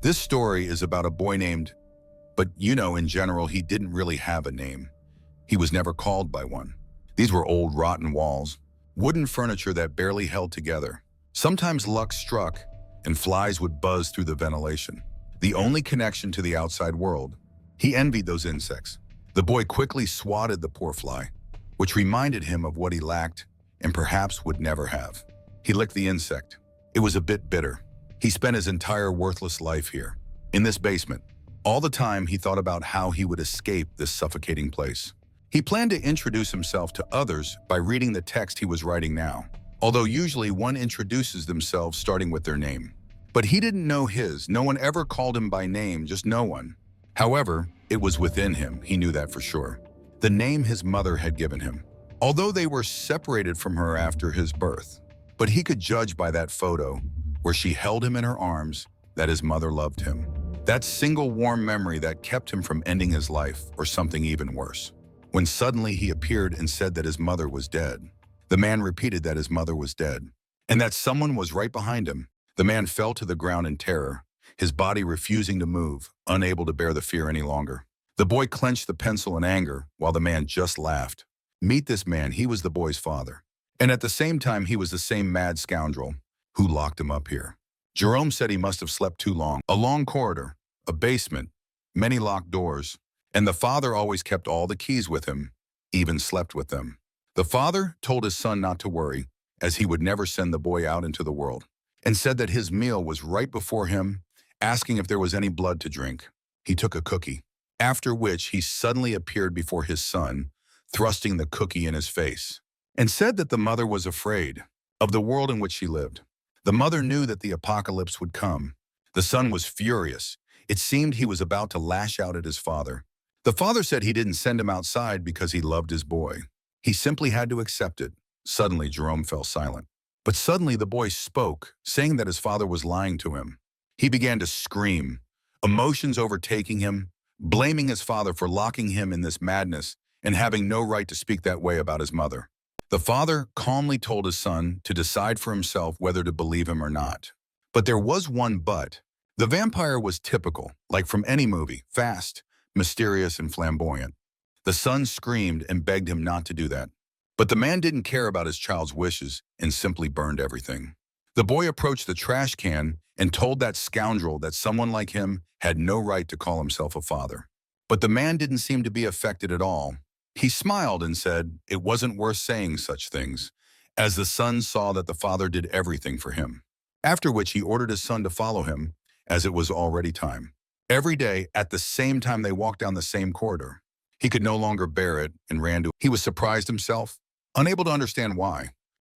This story is about a boy named, but in general, he didn't really have a name. He was never called by one. These were old, rotten walls, wooden furniture that barely held together. Sometimes luck struck, and flies would buzz through the ventilation. The only connection to the outside world. He envied those insects. The boy quickly swatted the poor fly, which reminded him of what he lacked and perhaps would never have. He licked the insect. It was a bit bitter. He spent his entire worthless life here, in this basement. All the time he thought about how he would escape this suffocating place. He planned to introduce himself to others by reading the text he was writing now, although usually one introduces themselves starting with their name. But he didn't know his. No one ever called him by name, just no one. However, it was within him, he knew that for sure. The name his mother had given him, although they were separated from her after his birth. But he could judge by that photo, where she held him in her arms, that his mother loved him. That single warm memory that kept him from ending his life, or something even worse. When suddenly he appeared and said that his mother was dead. The man repeated that his mother was dead, and that someone was right behind him. The man fell to the ground in terror, his body refusing to move, unable to bear the fear any longer. The boy clenched the pencil in anger, while the man just laughed. Meet this man, he was the boy's father. And at the same time, he was the same mad scoundrel who locked him up here. Jerome said he must have slept too long. A long corridor, a basement, many locked doors, and the father always kept all the keys with him, even slept with them. The father told his son not to worry, as he would never send the boy out into the world, and said that his meal was right before him, asking if there was any blood to drink. He took a cookie, after which he suddenly appeared before his son, thrusting the cookie in his face, and said that the mother was afraid of the world in which she lived. The mother knew that the apocalypse would come. The son was furious. It seemed he was about to lash out at his father. The father said he didn't send him outside because he loved his boy. He simply had to accept it. Suddenly, Jerome fell silent. But suddenly the boy spoke, saying that his father was lying to him. He began to scream, emotions overtaking him, blaming his father for locking him in this madness and having no right to speak that way about his mother. The father calmly told his son to decide for himself whether to believe him or not. But there was one but. The vampire was typical, like from any movie, fast, mysterious, and flamboyant. The son screamed and begged him not to do that. But the man didn't care about his child's wishes and simply burned everything. The boy approached the trash can and told that scoundrel that someone like him had no right to call himself a father. But the man didn't seem to be affected at all. He smiled and said it wasn't worth saying such things, as the son saw that the father did everything for him. After which he ordered his son to follow him, as it was already time. Every day, at the same time they walked down the same corridor. He could no longer bear it and ran to. He was surprised himself, unable to understand why.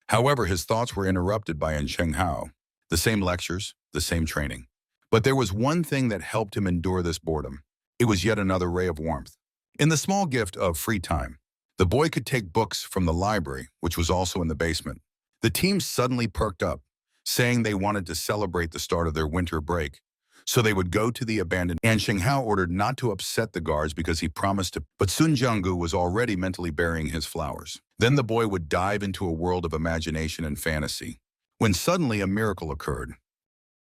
However, his thoughts were interrupted by Hao. The same lectures, the same training. But there was one thing that helped him endure this boredom. It was yet another ray of warmth. In the small gift of free time, the boy could take books from the library, which was also in the basement. The team suddenly perked up, saying they wanted to celebrate the start of their winter break. So they would go to the abandoned. Hao ordered not to upset the guards because he promised to, but Sun Jianggu was already mentally burying his flowers. Then the boy would dive into a world of imagination and fantasy, when suddenly a miracle occurred.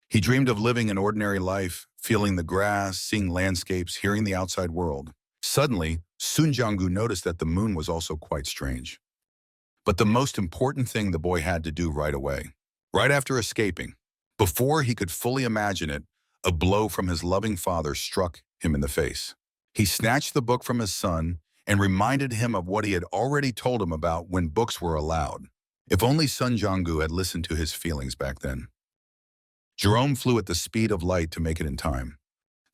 He dreamed of living an ordinary life, feeling the grass, seeing landscapes, hearing the outside world. Suddenly, Sun Jianggu noticed that the moon was also quite strange. But the most important thing the boy had to do right away, right after escaping, before he could fully imagine it, a blow from his loving father struck him in the face. He snatched the book from his son and reminded him of what he had already told him about when books were allowed. If only Sun Jianggu had listened to his feelings back then. Jerome flew at the speed of light to make it in time.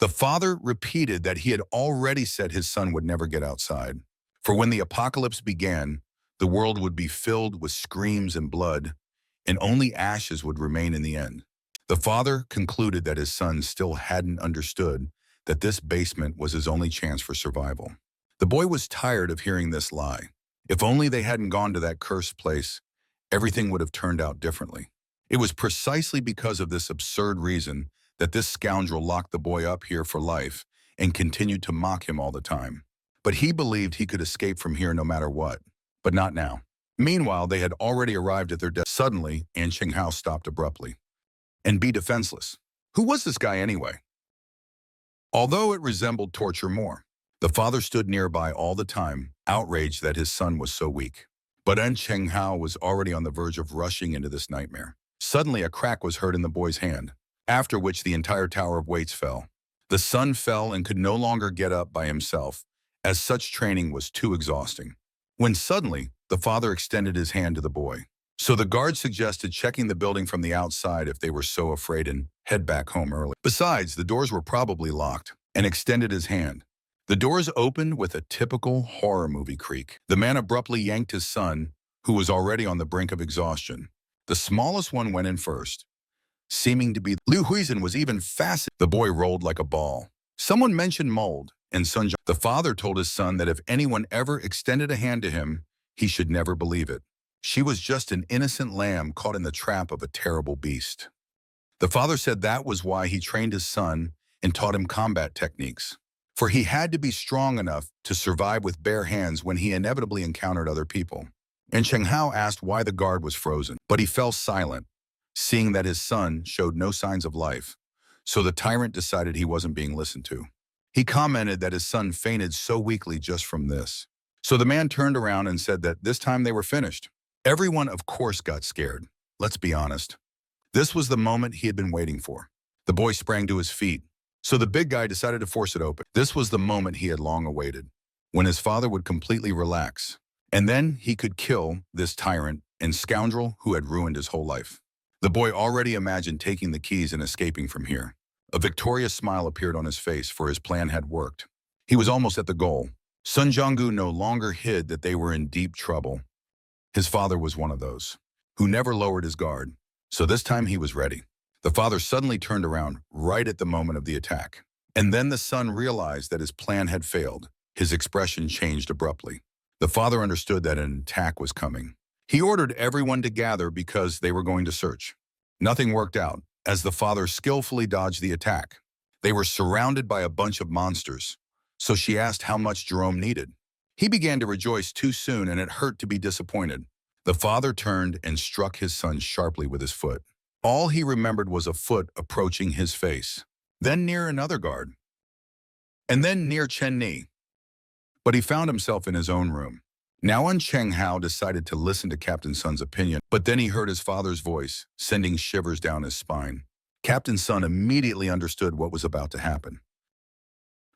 The father repeated that he had already said his son would never get outside. For when the apocalypse began, the world would be filled with screams and blood, and only ashes would remain in the end. The father concluded that his son still hadn't understood that this basement was his only chance for survival. The boy was tired of hearing this lie. If only they hadn't gone to that cursed place, everything would have turned out differently. It was precisely because of this absurd reason that this scoundrel locked the boy up here for life and continued to mock him all the time. But he believed he could escape from here no matter what. But not now. Meanwhile, they had already arrived at their death. Suddenly, Hao stopped abruptly. And be defenseless. Who was this guy anyway? Although it resembled torture more, the father stood nearby all the time, outraged that his son was so weak. But En Cheng Hao was already on the verge of rushing into this nightmare. Suddenly, a crack was heard in the boy's hand, after which the entire tower of weights fell. The son fell and could no longer get up by himself, as such training was too exhausting. When suddenly, the father extended his hand to the boy. So the guard suggested checking the building from the outside if they were so afraid and head back home early. Besides, the doors were probably locked, and extended his hand. The doors opened with a typical horror movie creak. The man abruptly yanked his son, who was already on the brink of exhaustion. The smallest one went in first, seeming to be Liu Huizhen was even faster. The boy rolled like a ball. Someone mentioned mold, and the father told his son that if anyone ever extended a hand to him, he should never believe it. She was just an innocent lamb caught in the trap of a terrible beast. The father said that was why he trained his son and taught him combat techniques. For he had to be strong enough to survive with bare hands when he inevitably encountered other people. And Cheng Hao asked why the guard was frozen, but he fell silent, seeing that his son showed no signs of life. So the tyrant decided he wasn't being listened to. He commented that his son fainted so weakly just from this. So the man turned around and said that this time they were finished. Everyone, of course, got scared. Let's be honest. This was the moment he had been waiting for. The boy sprang to his feet. So the big guy decided to force it open. This was the moment he had long awaited, when his father would completely relax. And then he could kill this tyrant and scoundrel who had ruined his whole life. The boy already imagined taking the keys and escaping from here. A victorious smile appeared on his face, for his plan had worked. He was almost at the goal. Sun Jianggu no longer hid that they were in deep trouble. His father was one of those who never lowered his guard, so this time he was ready. The father suddenly turned around right at the moment of the attack. And then the son realized that his plan had failed. His expression changed abruptly. The father understood that an attack was coming. He ordered everyone to gather because they were going to search. Nothing worked out, as the father skillfully dodged the attack. They were surrounded by a bunch of monsters, so she asked how much Jerome needed. He began to rejoice too soon, and it hurt to be disappointed. The father turned and struck his son sharply with his foot. All he remembered was a foot approaching his face, then near another guard, and then near Chen Ni. But he found himself in his own room. Now En Cheng Hao decided to listen to Captain Sun's opinion, but then he heard his father's voice, sending shivers down his spine. Captain Sun immediately understood what was about to happen.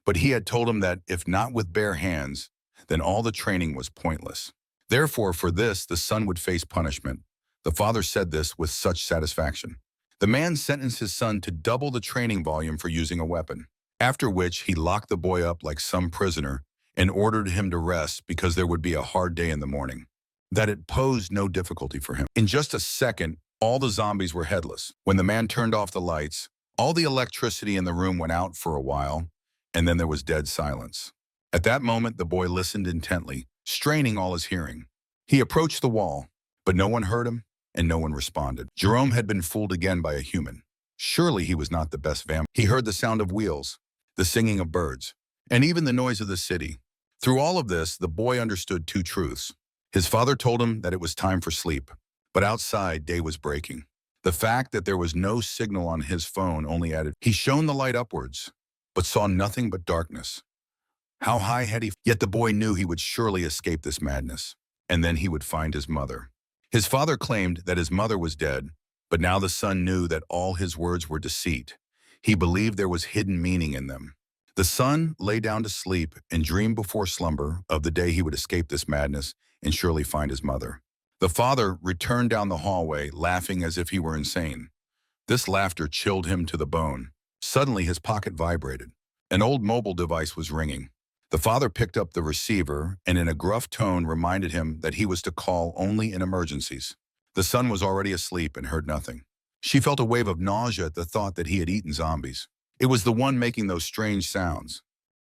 But he had told him that if not with bare hands, then all the training was pointless. Therefore, for this, the son would face punishment. The father said this with such satisfaction. The man sentenced his son to double the training volume for using a weapon, after which he locked the boy up like some prisoner and ordered him to rest because there would be a hard day in the morning. That it posed no difficulty for him. In just a second, all the zombies were headless. When the man turned off the lights, all the electricity in the room went out for a while, and then there was dead silence. At that moment, the boy listened intently, straining all his hearing. He approached the wall, but no one heard him, and no one responded. Jerome had been fooled again by a human. Surely he was not the best vampire. He heard the sound of wheels, the singing of birds, and even the noise of the city. Through all of this, the boy understood two truths. His father told him that it was time for sleep, but outside, day was breaking. The fact that there was no signal on his phone only added. He shone the light upwards, but saw nothing but darkness. How high had he? Yet the boy knew he would surely escape this madness, and then he would find his mother. His father claimed that his mother was dead, but now the son knew that all his words were deceit. He believed there was hidden meaning in them. The son lay down to sleep and dreamed before slumber of the day he would escape this madness and surely find his mother. The father returned down the hallway, laughing as if he were insane. This laughter chilled him to the bone. Suddenly, his pocket vibrated. An old mobile device was ringing. The father picked up the receiver and in a gruff tone reminded him that he was to call only in emergencies. The son was already asleep and heard nothing. She felt a wave of nausea at the thought that he had eaten zombies. It was the one making those strange sounds.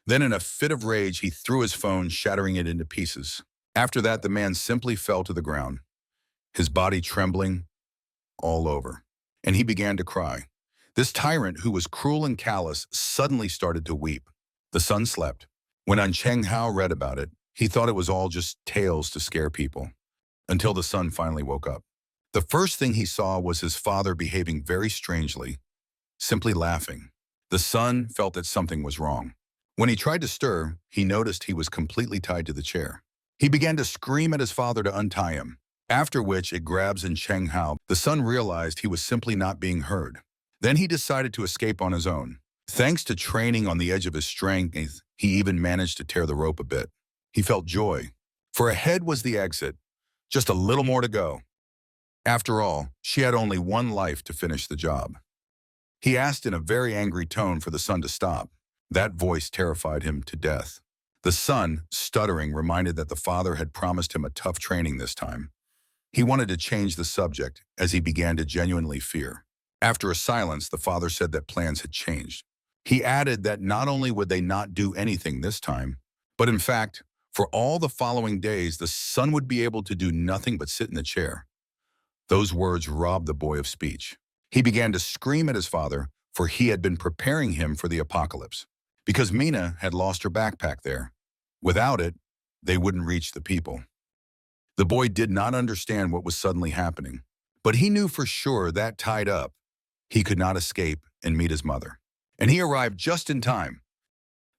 Then in a fit of rage, he threw his phone, shattering it into pieces. After that, the man simply fell to the ground, his body trembling all over, and he began to cry. This tyrant, who was cruel and callous, suddenly started to weep. The son slept. When En Cheng Hao read about it, he thought it was all just tales to scare people, until the son finally woke up. The first thing he saw was his father behaving very strangely, simply laughing. The son felt that something was wrong. When he tried to stir, he noticed he was completely tied to the chair. He began to scream at his father to untie him, after which it grabs in Cheng Hao. The son realized he was simply not being heard. Then he decided to escape on his own. Thanks to training on the edge of his strength, he even managed to tear the rope a bit. He felt joy, for ahead was the exit, just a little more to go. After all, she had only one life to finish the job. He asked in a very angry tone for the son to stop. That voice terrified him to death. The son, stuttering, reminded that the father had promised him a tough training this time. He wanted to change the subject as he began to genuinely fear. After a silence, the father said that plans had changed. He added that not only would they not do anything this time, but in fact, for all the following days, the son would be able to do nothing but sit in the chair. Those words robbed the boy of speech. He began to scream at his father, for he had been preparing him for the apocalypse. Because Mina had lost her backpack there. Without it, they wouldn't reach the people. The boy did not understand what was suddenly happening, but he knew for sure that tied up, he could not escape and meet his mother. And he arrived just in time.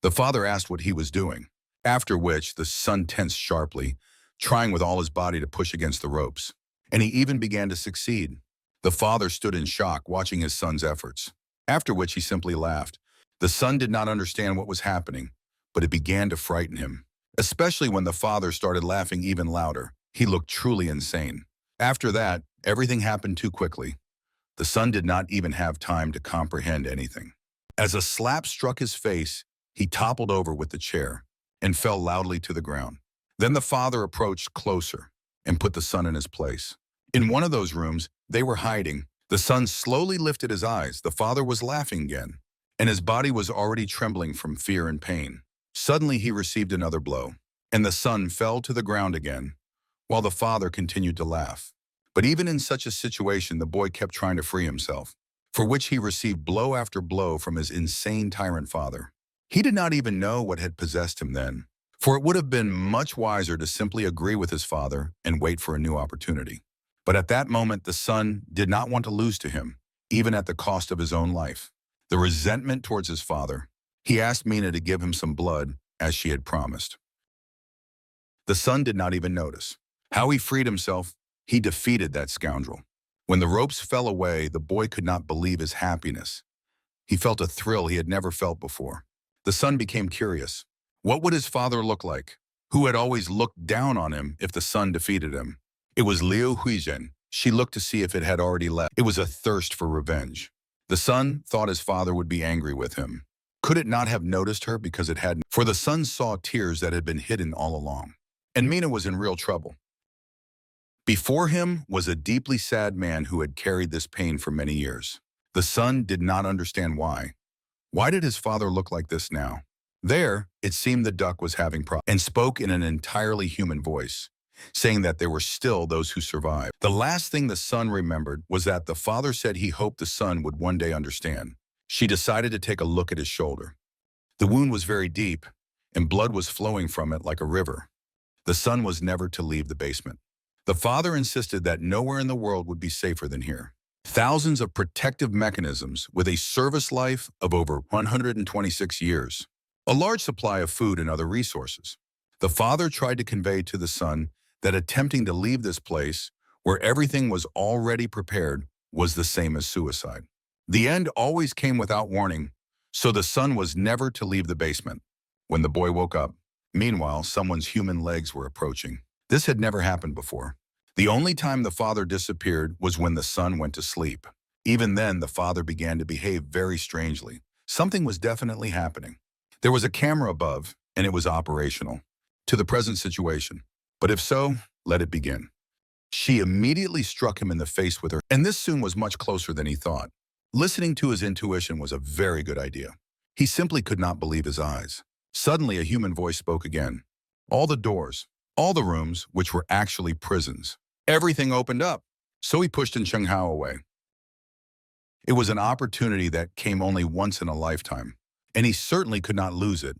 The father asked what he was doing, after which the son tensed sharply, trying with all his body to push against the ropes. And he even began to succeed. The father stood in shock watching his son's efforts, after which he simply laughed. The son did not understand what was happening, but it began to frighten him, especially when the father started laughing even louder. He looked truly insane. After that, everything happened too quickly. The son did not even have time to comprehend anything. As a slap struck his face, he toppled over with the chair and fell loudly to the ground. Then the father approached closer and put the son in his place. In one of those rooms, they were hiding. The son slowly lifted his eyes. The father was laughing again, and his body was already trembling from fear and pain. Suddenly, he received another blow, and the son fell to the ground again, while the father continued to laugh. But even in such a situation, the boy kept trying to free himself, for which he received blow after blow from his insane tyrant father. He did not even know what had possessed him then, for it would have been much wiser to simply agree with his father and wait for a new opportunity. But at that moment, the son did not want to lose to him, even at the cost of his own life. The resentment towards his father. He asked Mina to give him some blood, as she had promised. The son did not even notice. How he freed himself, he defeated that scoundrel. When the ropes fell away, the boy could not believe his happiness. He felt a thrill he had never felt before. The son became curious. What would his father look like, who had always looked down on him if the son defeated him? It was Liu Huizhen. She looked to see if it had already left. It was a thirst for revenge. The son thought his father would be angry with him. Could it not have noticed her because it hadn't? For the son saw tears that had been hidden all along. And Mina was in real trouble. Before him was a deeply sad man who had carried this pain for many years. The son did not understand why. Why did his father look like this now? There, it seemed the duck was having problems and spoke in an entirely human voice, saying that there were still those who survived. The last thing the son remembered was that the father said he hoped the son would one day understand. She decided to take a look at his shoulder. The wound was very deep, and blood was flowing from it like a river. The son was never to leave the basement. The father insisted that nowhere in the world would be safer than here. Thousands of protective mechanisms with a service life of over 126 years. A large supply of food and other resources. The father tried to convey to the son that attempting to leave this place, where everything was already prepared, was the same as suicide. The end always came without warning, so the son was never to leave the basement. When the boy woke up, meanwhile, someone's human legs were approaching. This had never happened before. The only time the father disappeared was when the son went to sleep. Even then, the father began to behave very strangely. Something was definitely happening. There was a camera above, and it was operational to the present situation. But if so, let it begin. She immediately struck him in the face with her, and this soon was much closer than he thought. Listening to his intuition was a very good idea. He simply could not believe his eyes. Suddenly, a human voice spoke again. All the doors, all the rooms, which were actually prisons, everything opened up. So he pushed Cheng Hao away. It was an opportunity that came only once in a lifetime, and he certainly could not lose it.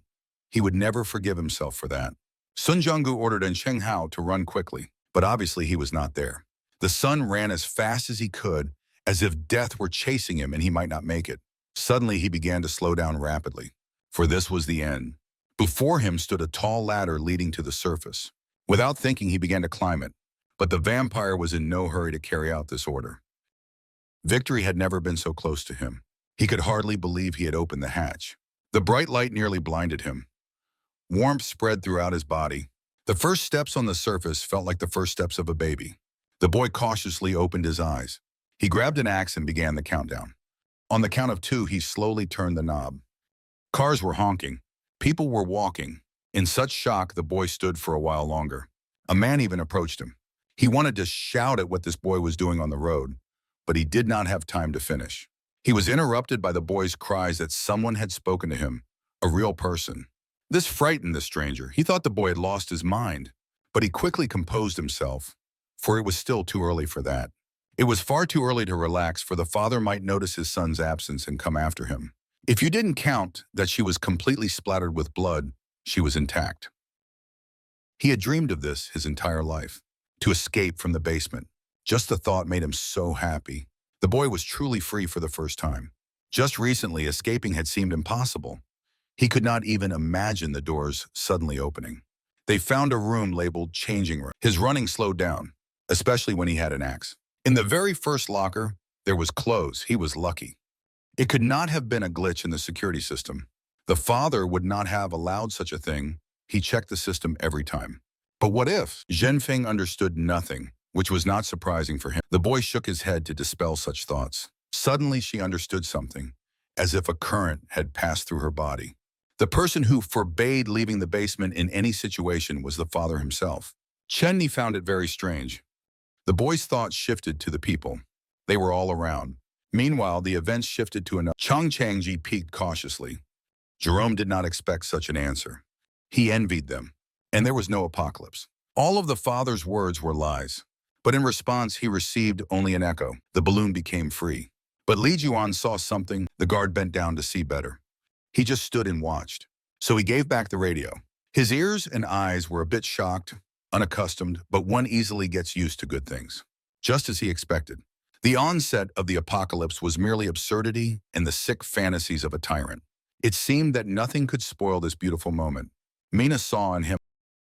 He would never forgive himself for that. Sun Jianggu ordered Cheng Hao to run quickly, but obviously he was not there. The son ran as fast as he could, as if death were chasing him and he might not make it. Suddenly, he began to slow down rapidly, for this was the end. Before him stood a tall ladder leading to the surface. Without thinking, he began to climb it, but the vampire was in no hurry to carry out this order. Victory had never been so close to him. He could hardly believe he had opened the hatch. The bright light nearly blinded him. Warmth spread throughout his body. The first steps on the surface felt like the first steps of a baby. The boy cautiously opened his eyes. He grabbed an axe and began the countdown. On the count of 2, he slowly turned the knob. Cars were honking. People were walking. In such shock, the boy stood for a while longer. A man even approached him. He wanted to shout at what this boy was doing on the road, but he did not have time to finish. He was interrupted by the boy's cries that someone had spoken to him, a real person. This frightened the stranger. He thought the boy had lost his mind, but he quickly composed himself, for it was still too early for that. It was far too early to relax, for the father might notice his son's absence and come after him. If you didn't count that she was completely splattered with blood, she was intact. He had dreamed of this his entire life, to escape from the basement. Just the thought made him so happy. The boy was truly free for the first time. Just recently, escaping had seemed impossible. He could not even imagine the doors suddenly opening. They found a room labeled changing room. His running slowed down, especially when he had an axe. In the very first locker, there was clothes. He was lucky. It could not have been a glitch in the security system. The father would not have allowed such a thing. He checked the system every time. But what if? Zhenfeng understood nothing, which was not surprising for him. The boy shook his head to dispel such thoughts. Suddenly, she understood something, as if a current had passed through her body. The person who forbade leaving the basement in any situation was the father himself. Chenni found it very strange. The boy's thoughts shifted to the people. They were all around. Meanwhile, the events shifted to another. Chang Changji peeked cautiously. Jerome did not expect such an answer. He envied them, and there was no apocalypse. All of the father's words were lies, but in response, he received only an echo. The balloon became free. But Li Juan saw something. The guard bent down to see better. He just stood and watched. So he gave back the radio. His ears and eyes were a bit shocked, unaccustomed, but one easily gets used to good things. Just as he expected. The onset of the apocalypse was merely absurdity and the sick fantasies of a tyrant. It seemed that nothing could spoil this beautiful moment. Mina saw in him.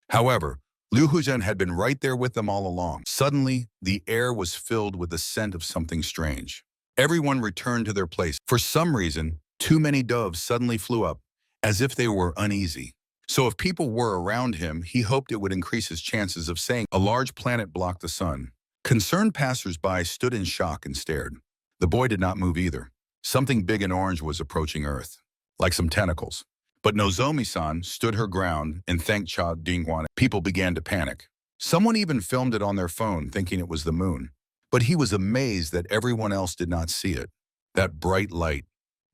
However, Liu Huzhen had been right there with them all along. Suddenly, the air was filled with the scent of something strange. Everyone returned to their place. For some reason, too many doves suddenly flew up, as if they were uneasy. So if people were around him, he hoped it would increase his chances of saying a large planet blocked the sun. Concerned passers-by stood in shock and stared. The boy did not move either. Something big and orange was approaching Earth, like some tentacles. But Nozomi-san stood her ground and thanked Cha Dinghuan. People began to panic. Someone even filmed it on their phone, thinking it was the moon. But he was amazed that everyone else did not see it. That bright light.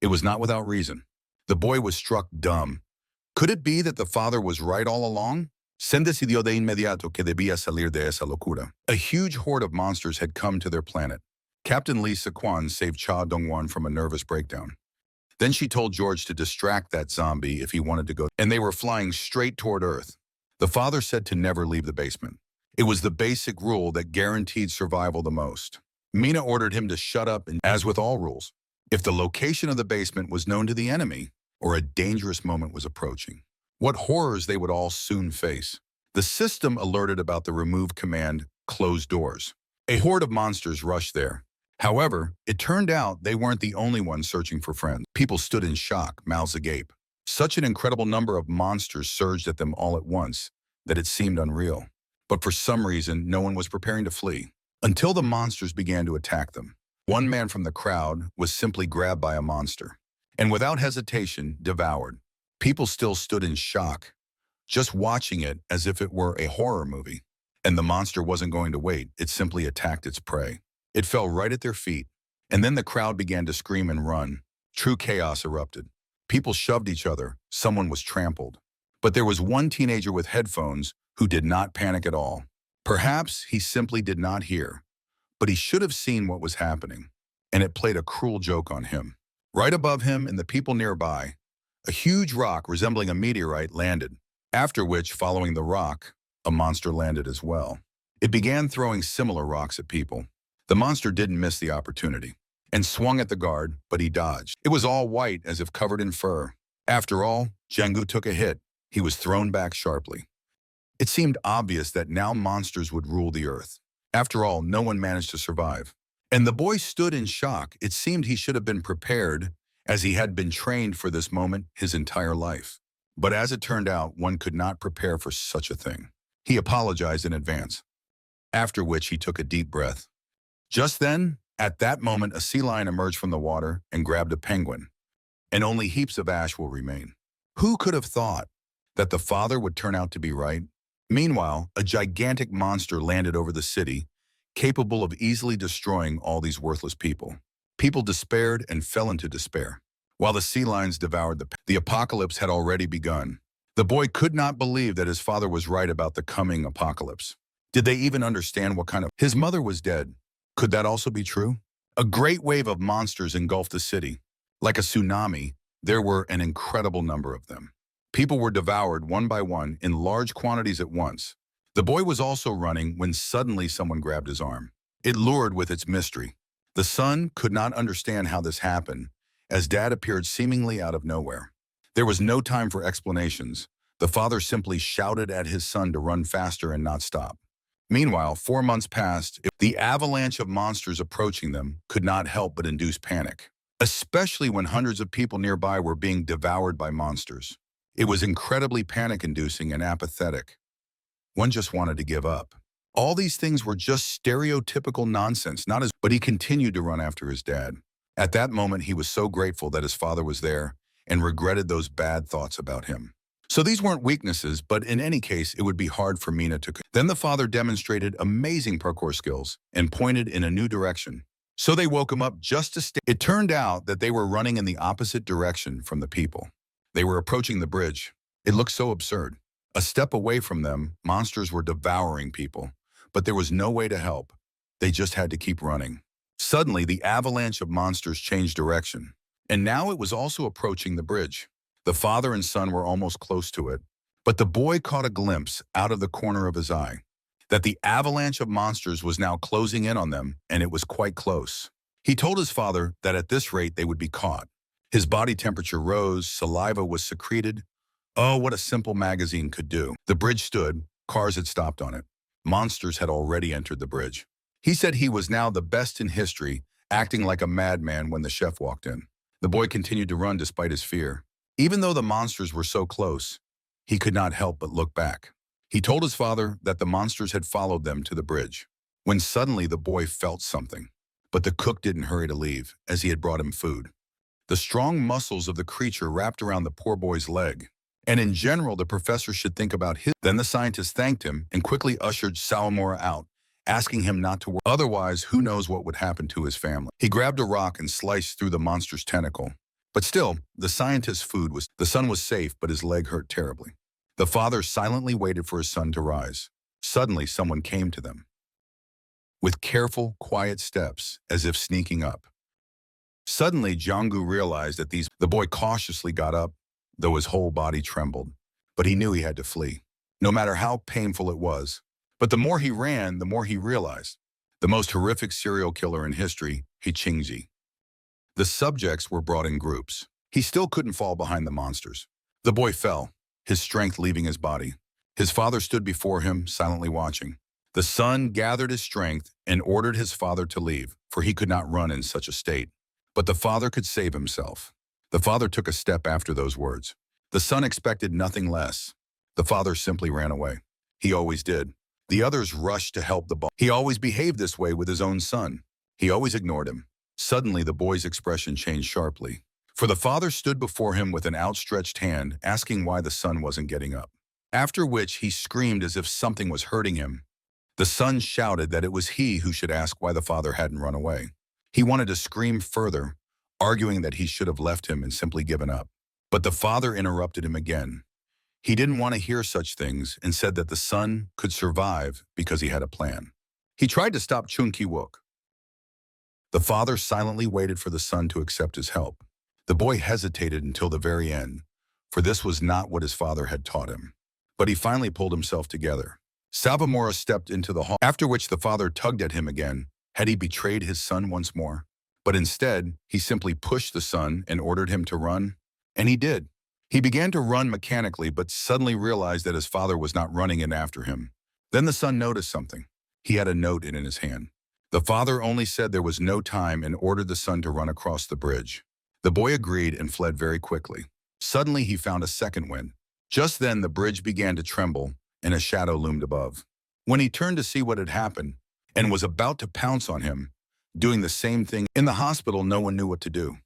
It was not without reason. The boy was struck dumb. Could it be that the father was right all along? Se decidió de inmediato que debía salir de esa locura. A huge horde of monsters had come to their planet. Captain Li Siquan saved Cha Dongwan from a nervous breakdown. Then she told George to distract that zombie if he wanted to go, and they were flying straight toward Earth. The father said to never leave the basement. It was the basic rule that guaranteed survival the most. Mina ordered him to shut up, and as with all rules, if the location of the basement was known to the enemy, or a dangerous moment was approaching, what horrors they would all soon face. The system alerted about the remove command, closed doors. A horde of monsters rushed there. However, it turned out they weren't the only ones searching for friends. People stood in shock, mouths agape. Such an incredible number of monsters surged at them all at once that it seemed unreal. But for some reason, no one was preparing to flee, until the monsters began to attack them. One man from the crowd was simply grabbed by a monster, and without hesitation, devoured. People still stood in shock, just watching it as if it were a horror movie. And the monster wasn't going to wait, it simply attacked its prey. It fell right at their feet, and then the crowd began to scream and run. True chaos erupted. People shoved each other, someone was trampled. But there was one teenager with headphones who did not panic at all. Perhaps he simply did not hear, but he should have seen what was happening, and it played a cruel joke on him. Right above him and the people nearby, a huge rock resembling a meteorite landed, after which, following the rock, a monster landed as well. It began throwing similar rocks at people. The monster didn't miss the opportunity. and swung at the guard, but he dodged. It was all white, as if covered in fur. After all, Jengu took a hit. He was thrown back sharply. It seemed obvious that now monsters would rule the earth. After all, no one managed to survive. And the boy stood in shock. It seemed he should have been prepared, as he had been trained for this moment his entire life. But as it turned out, one could not prepare for such a thing. He apologized in advance, after which he took a deep breath. Just then, at that moment, a sea lion emerged from the water and grabbed a penguin, and only heaps of ash will remain. Who could have thought that the father would turn out to be right? Meanwhile, a gigantic monster landed over the city, capable of easily destroying all these worthless people. People despaired and fell into despair, while the sea lions devoured the apocalypse had already begun. The boy could not believe that his father was right about the coming apocalypse. Did they even understand what kind of... His mother was dead. Could that also be true? A great wave of monsters engulfed the city. Like a tsunami, there were an incredible number of them. People were devoured one by one in large quantities at once. The boy was also running when suddenly someone grabbed his arm. It lured with its mystery. The son could not understand how this happened, as Dad appeared seemingly out of nowhere. There was no time for explanations. The father simply shouted at his son to run faster and not stop. Meanwhile, 4 months passed. The avalanche of monsters approaching them could not help but induce panic, especially when hundreds of people nearby were being devoured by monsters. It was incredibly panic-inducing and apathetic. One just wanted to give up. All these things were just stereotypical nonsense, but he continued to run after his dad. At that moment, he was so grateful that his father was there and regretted those bad thoughts about him. So these weren't weaknesses, but in any case, it would be hard for Mina to... Then the father demonstrated amazing parkour skills and pointed in a new direction. So they woke him up just to stay. It turned out that they were running in the opposite direction from the people. They were approaching the bridge. It looked so absurd. A step away from them, monsters were devouring people, but there was no way to help. They just had to keep running. Suddenly, the avalanche of monsters changed direction, and now it was also approaching the bridge. The father and son were almost close to it, but the boy caught a glimpse out of the corner of his eye that the avalanche of monsters was now closing in on them, and it was quite close. He told his father that at this rate they would be caught. His body temperature rose, saliva was secreted. Oh, what a simple magazine could do. The bridge stood, cars had stopped on it. Monsters had already entered the bridge. He said he was now the best in history, acting like a madman when the chef walked in. The boy continued to run despite his fear. Even though the monsters were so close, he could not help but look back. He told his father that the monsters had followed them to the bridge, when suddenly the boy felt something. But the cook didn't hurry to leave, as he had brought him food. The strong muscles of the creature wrapped around the poor boy's leg. And in general, the professor should think about his... Then the scientist thanked him and quickly ushered Sawamura out, asking him not to worry. Otherwise, who knows what would happen to his family. He grabbed a rock and sliced through the monster's tentacle. But still, the scientist's food was... The son was safe, but his leg hurt terribly. The father silently waited for his son to rise. Suddenly, someone came to them, with careful, quiet steps, as if sneaking up. Suddenly, Jonggu realized that the boy cautiously got up, though his whole body trembled. But he knew he had to flee, no matter how painful it was. But the more he ran, the more he realized. The most horrific serial killer in history, Hichingji. The subjects were brought in groups. He still couldn't fall behind the monsters. The boy fell, his strength leaving his body. His father stood before him, silently watching. The son gathered his strength and ordered his father to leave, for he could not run in such a state. But the father could save himself. The father took a step after those words. The son expected nothing less. The father simply ran away. He always did. The others rushed to help the boy. He always behaved this way with his own son. He always ignored him. Suddenly, the boy's expression changed sharply. For the father stood before him with an outstretched hand, asking why the son wasn't getting up. After which, he screamed as if something was hurting him. The son shouted that it was he who should ask why the father hadn't run away. He wanted to scream further, arguing that he should have left him and simply given up. But the father interrupted him again. He didn't want to hear such things and said that the son could survive because he had a plan. He tried to stop Chung Ki-wook. The father silently waited for the son to accept his help. The boy hesitated until the very end, for this was not what his father had taught him. But he finally pulled himself together. Sawamura stepped into the hall, after which the father tugged at him again. Had he betrayed his son once more? But instead, he simply pushed the son and ordered him to run. And he did. He began to run mechanically, but suddenly realized that his father was not running in after him. Then the son noticed something. He had a note in his hand. The father only said there was no time and ordered the son to run across the bridge. The boy agreed and fled very quickly. Suddenly, he found a second wind. Just then, the bridge began to tremble, and a shadow loomed above. When he turned to see what had happened and was about to pounce on him, doing the same thing in the hospital, no one knew what to do.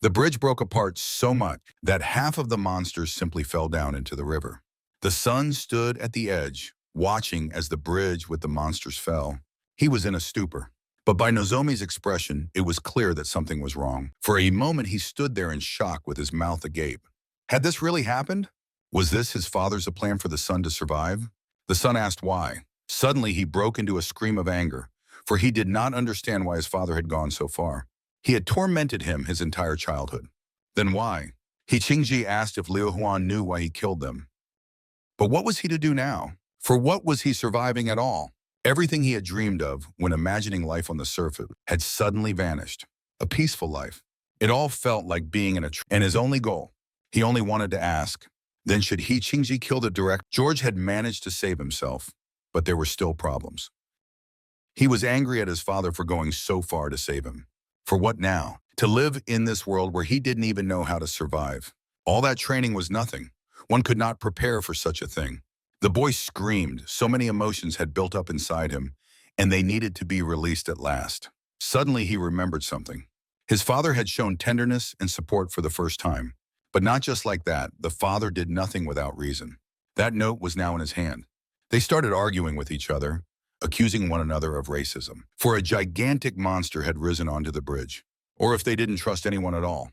The bridge broke apart so much that half of the monsters simply fell down into the river. The son stood at the edge, watching as the bridge with the monsters fell. He was in a stupor. But by Nozomi's expression, it was clear that something was wrong. For a moment, he stood there in shock with his mouth agape. Had this really happened? Was this his father's plan for the son to survive? The son asked why. Suddenly, he broke into a scream of anger, for he did not understand why his father had gone so far. He had tormented him his entire childhood. Then why? Qingji asked if Liu Huan knew why he killed them. But what was he to do now? For what was he surviving at all? Everything he had dreamed of when imagining life on the surface had suddenly vanished. A peaceful life. It all felt like being in a and his only goal. He only wanted to ask, then should Qingji kill the direct? George had managed to save himself, but there were still problems. He was angry at his father for going so far to save him. For what now? To live in this world where he didn't even know how to survive. All that training was nothing. One could not prepare for such a thing. The boy screamed. So many emotions had built up inside him, and they needed to be released at last. Suddenly, he remembered something. His father had shown tenderness and support for the first time. But not just like that, the father did nothing without reason. That note was now in his hand. They started arguing with each other, accusing one another of racism. For a gigantic monster had risen onto the bridge, or if they didn't trust anyone at all.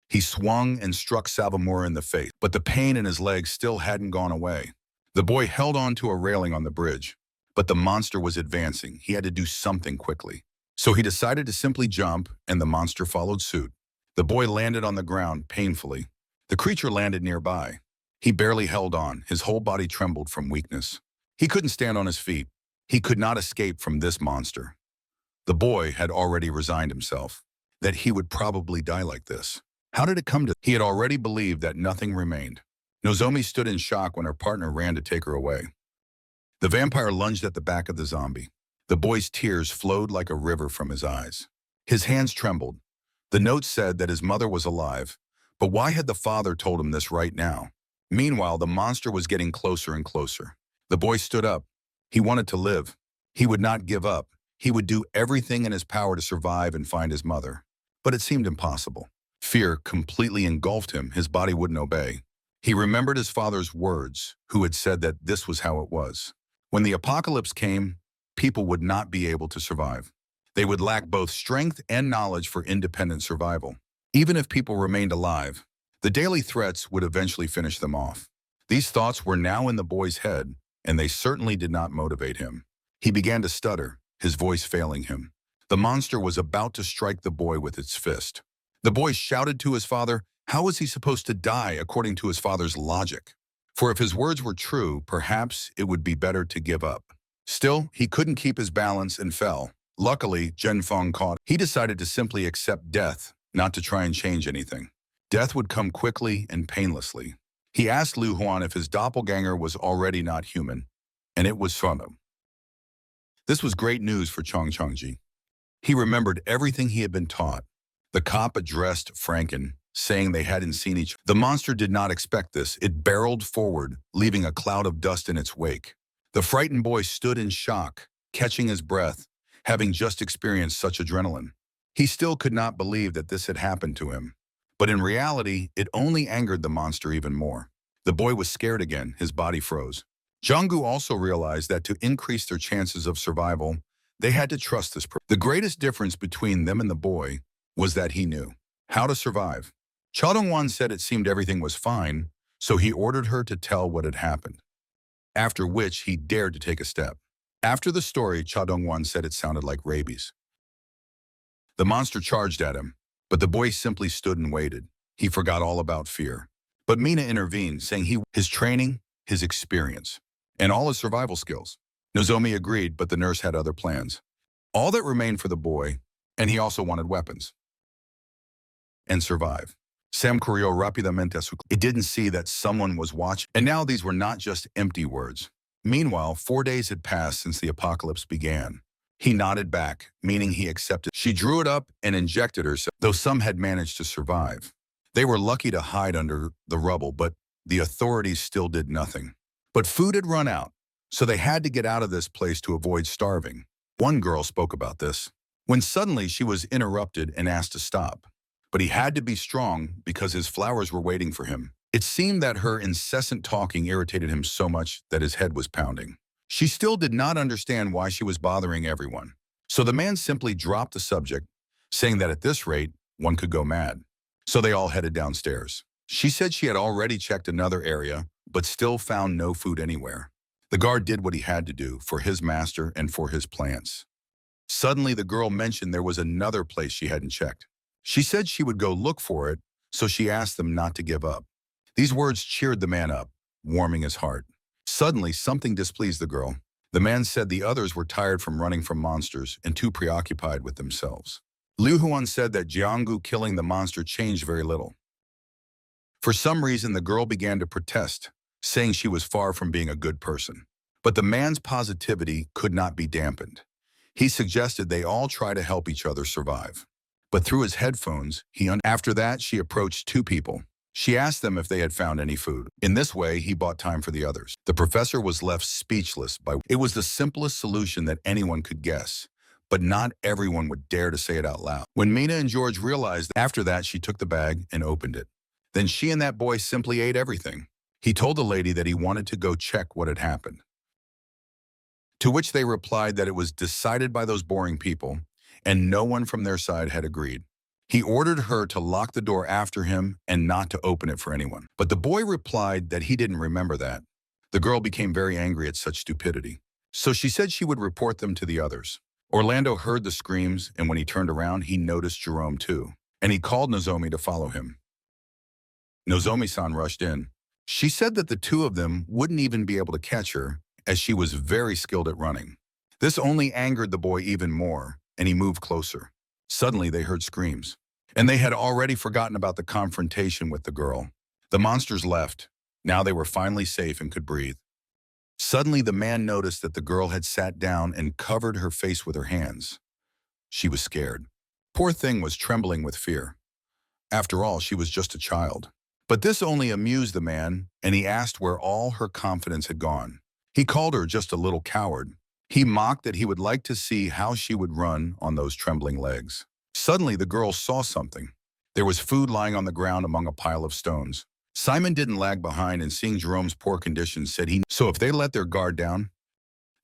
He swung and struck Savamura in the face, but the pain in his legs still hadn't gone away. The boy held on to a railing on the bridge, but the monster was advancing. He had to do something quickly. So he decided to simply jump, and the monster followed suit. The boy landed on the ground painfully. The creature landed nearby. He barely held on. His whole body trembled from weakness. He couldn't stand on his feet. He could not escape from this monster. The boy had already resigned himself, that he would probably die like this. How did it come to? He had already believed that nothing remained. Nozomi stood in shock when her partner ran to take her away. The vampire lunged at the back of the zombie. The boy's tears flowed like a river from his eyes. His hands trembled. The note said that his mother was alive, but why had the father told him this right now? Meanwhile, the monster was getting closer and closer. The boy stood up. He wanted to live. He would not give up. He would do everything in his power to survive and find his mother. But it seemed impossible. Fear completely engulfed him. His body wouldn't obey. He remembered his father's words, who had said that this was how it was. When the apocalypse came, people would not be able to survive. They would lack both strength and knowledge for independent survival. Even if people remained alive, the daily threats would eventually finish them off. These thoughts were now in the boy's head, and they certainly did not motivate him. He began to stutter, his voice failing him. The monster was about to strike the boy with its fist. The boy shouted to his father, how was he supposed to die according to his father's logic? For if his words were true, perhaps it would be better to give up. Still, he couldn't keep his balance and fell. Luckily, Zhenfeng caught. He decided to simply accept death, not to try and change anything. Death would come quickly and painlessly. He asked Liu Huan if his doppelganger was already not human, and it was from him. This was great news for Changji. He remembered everything he had been taught. The cop addressed Franken, saying they hadn't seen each other. The monster did not expect this. It barreled forward, leaving a cloud of dust in its wake. The frightened boy stood in shock, catching his breath, having just experienced such adrenaline. He still could not believe that this had happened to him. But in reality, it only angered the monster even more. The boy was scared again, his body froze. Zhanggu also realized that to increase their chances of survival, they had to trust this person. The greatest difference between them and the boy was that he knew how to survive. Cha Dongwan said it seemed everything was fine, so he ordered her to tell what had happened, after which he dared to take a step. After the story, Cha Dongwan said it sounded like rabies. The monster charged at him, but the boy simply stood and waited. He forgot all about fear. But Mina intervened, saying his training, his experience, and all his survival skills. Nozomi agreed, but the nurse had other plans. All that remained for the boy, And he also wanted weapons and survive. Sam corrió rápidamente su... It didn't see that someone was watching. And now these were not just empty words. Meanwhile, 4 days had passed since the apocalypse began. He nodded back, meaning he accepted. She drew it up and injected herself, though some had managed to survive. They were lucky to hide under the rubble, but the authorities still did nothing. But food had run out, so they had to get out of this place to avoid starving. One girl spoke about this, when suddenly she was interrupted and asked to stop. But he had to be strong because his flowers were waiting for him. It seemed that her incessant talking irritated him so much that his head was pounding. She still did not understand why she was bothering everyone. So the man simply dropped the subject, saying that at this rate, one could go mad. So they all headed downstairs. She said she had already checked another area, but still found no food anywhere. The guard did what he had to do for his master and for his plants. Suddenly, the girl mentioned there was another place she hadn't checked. She said she would go look for it, so she asked them not to give up. These words cheered the man up, warming his heart. Suddenly, something displeased the girl. The man said the others were tired from running from monsters and too preoccupied with themselves. Liu Huan said that Jianggu killing the monster changed very little. For some reason, the girl began to protest, saying she was far from being a good person. But the man's positivity could not be dampened. He suggested they all try to help each other survive. But through his headphones, after that, she approached 2 people. She asked them if they had found any food. In this way, he bought time for the others. The professor was left speechless by it was the simplest solution that anyone could guess, but not everyone would dare to say it out loud. When Mina and George realized, after that, she took the bag and opened it. Then she and that boy simply ate everything. He told the lady that he wanted to go check what had happened. To which they replied that it was decided by those boring people, and no one from their side had agreed. He ordered her to lock the door after him and not to open it for anyone. But the boy replied that he didn't remember that. The girl became very angry at such stupidity. So she said she would report them to the others. Orlando heard the screams, and when he turned around, he noticed Jerome too. And he called Nozomi to follow him. Nozomi-san rushed in. She said that the 2 of them wouldn't even be able to catch her, as she was very skilled at running. This only angered the boy even more, and he moved closer. Suddenly, they heard screams, and they had already forgotten about the confrontation with the girl. The monsters left. Now they were finally safe and could breathe. Suddenly, the man noticed that the girl had sat down and covered her face with her hands. She was scared. Poor thing was trembling with fear. After all, she was just a child. But this only amused the man, and he asked where all her confidence had gone. He called her just a little coward. He mocked that he would like to see how she would run on those trembling legs. Suddenly, the girl saw something. There was food lying on the ground among a pile of stones. Simon didn't lag behind, and seeing Jerome's poor condition, said so if they let their guard down?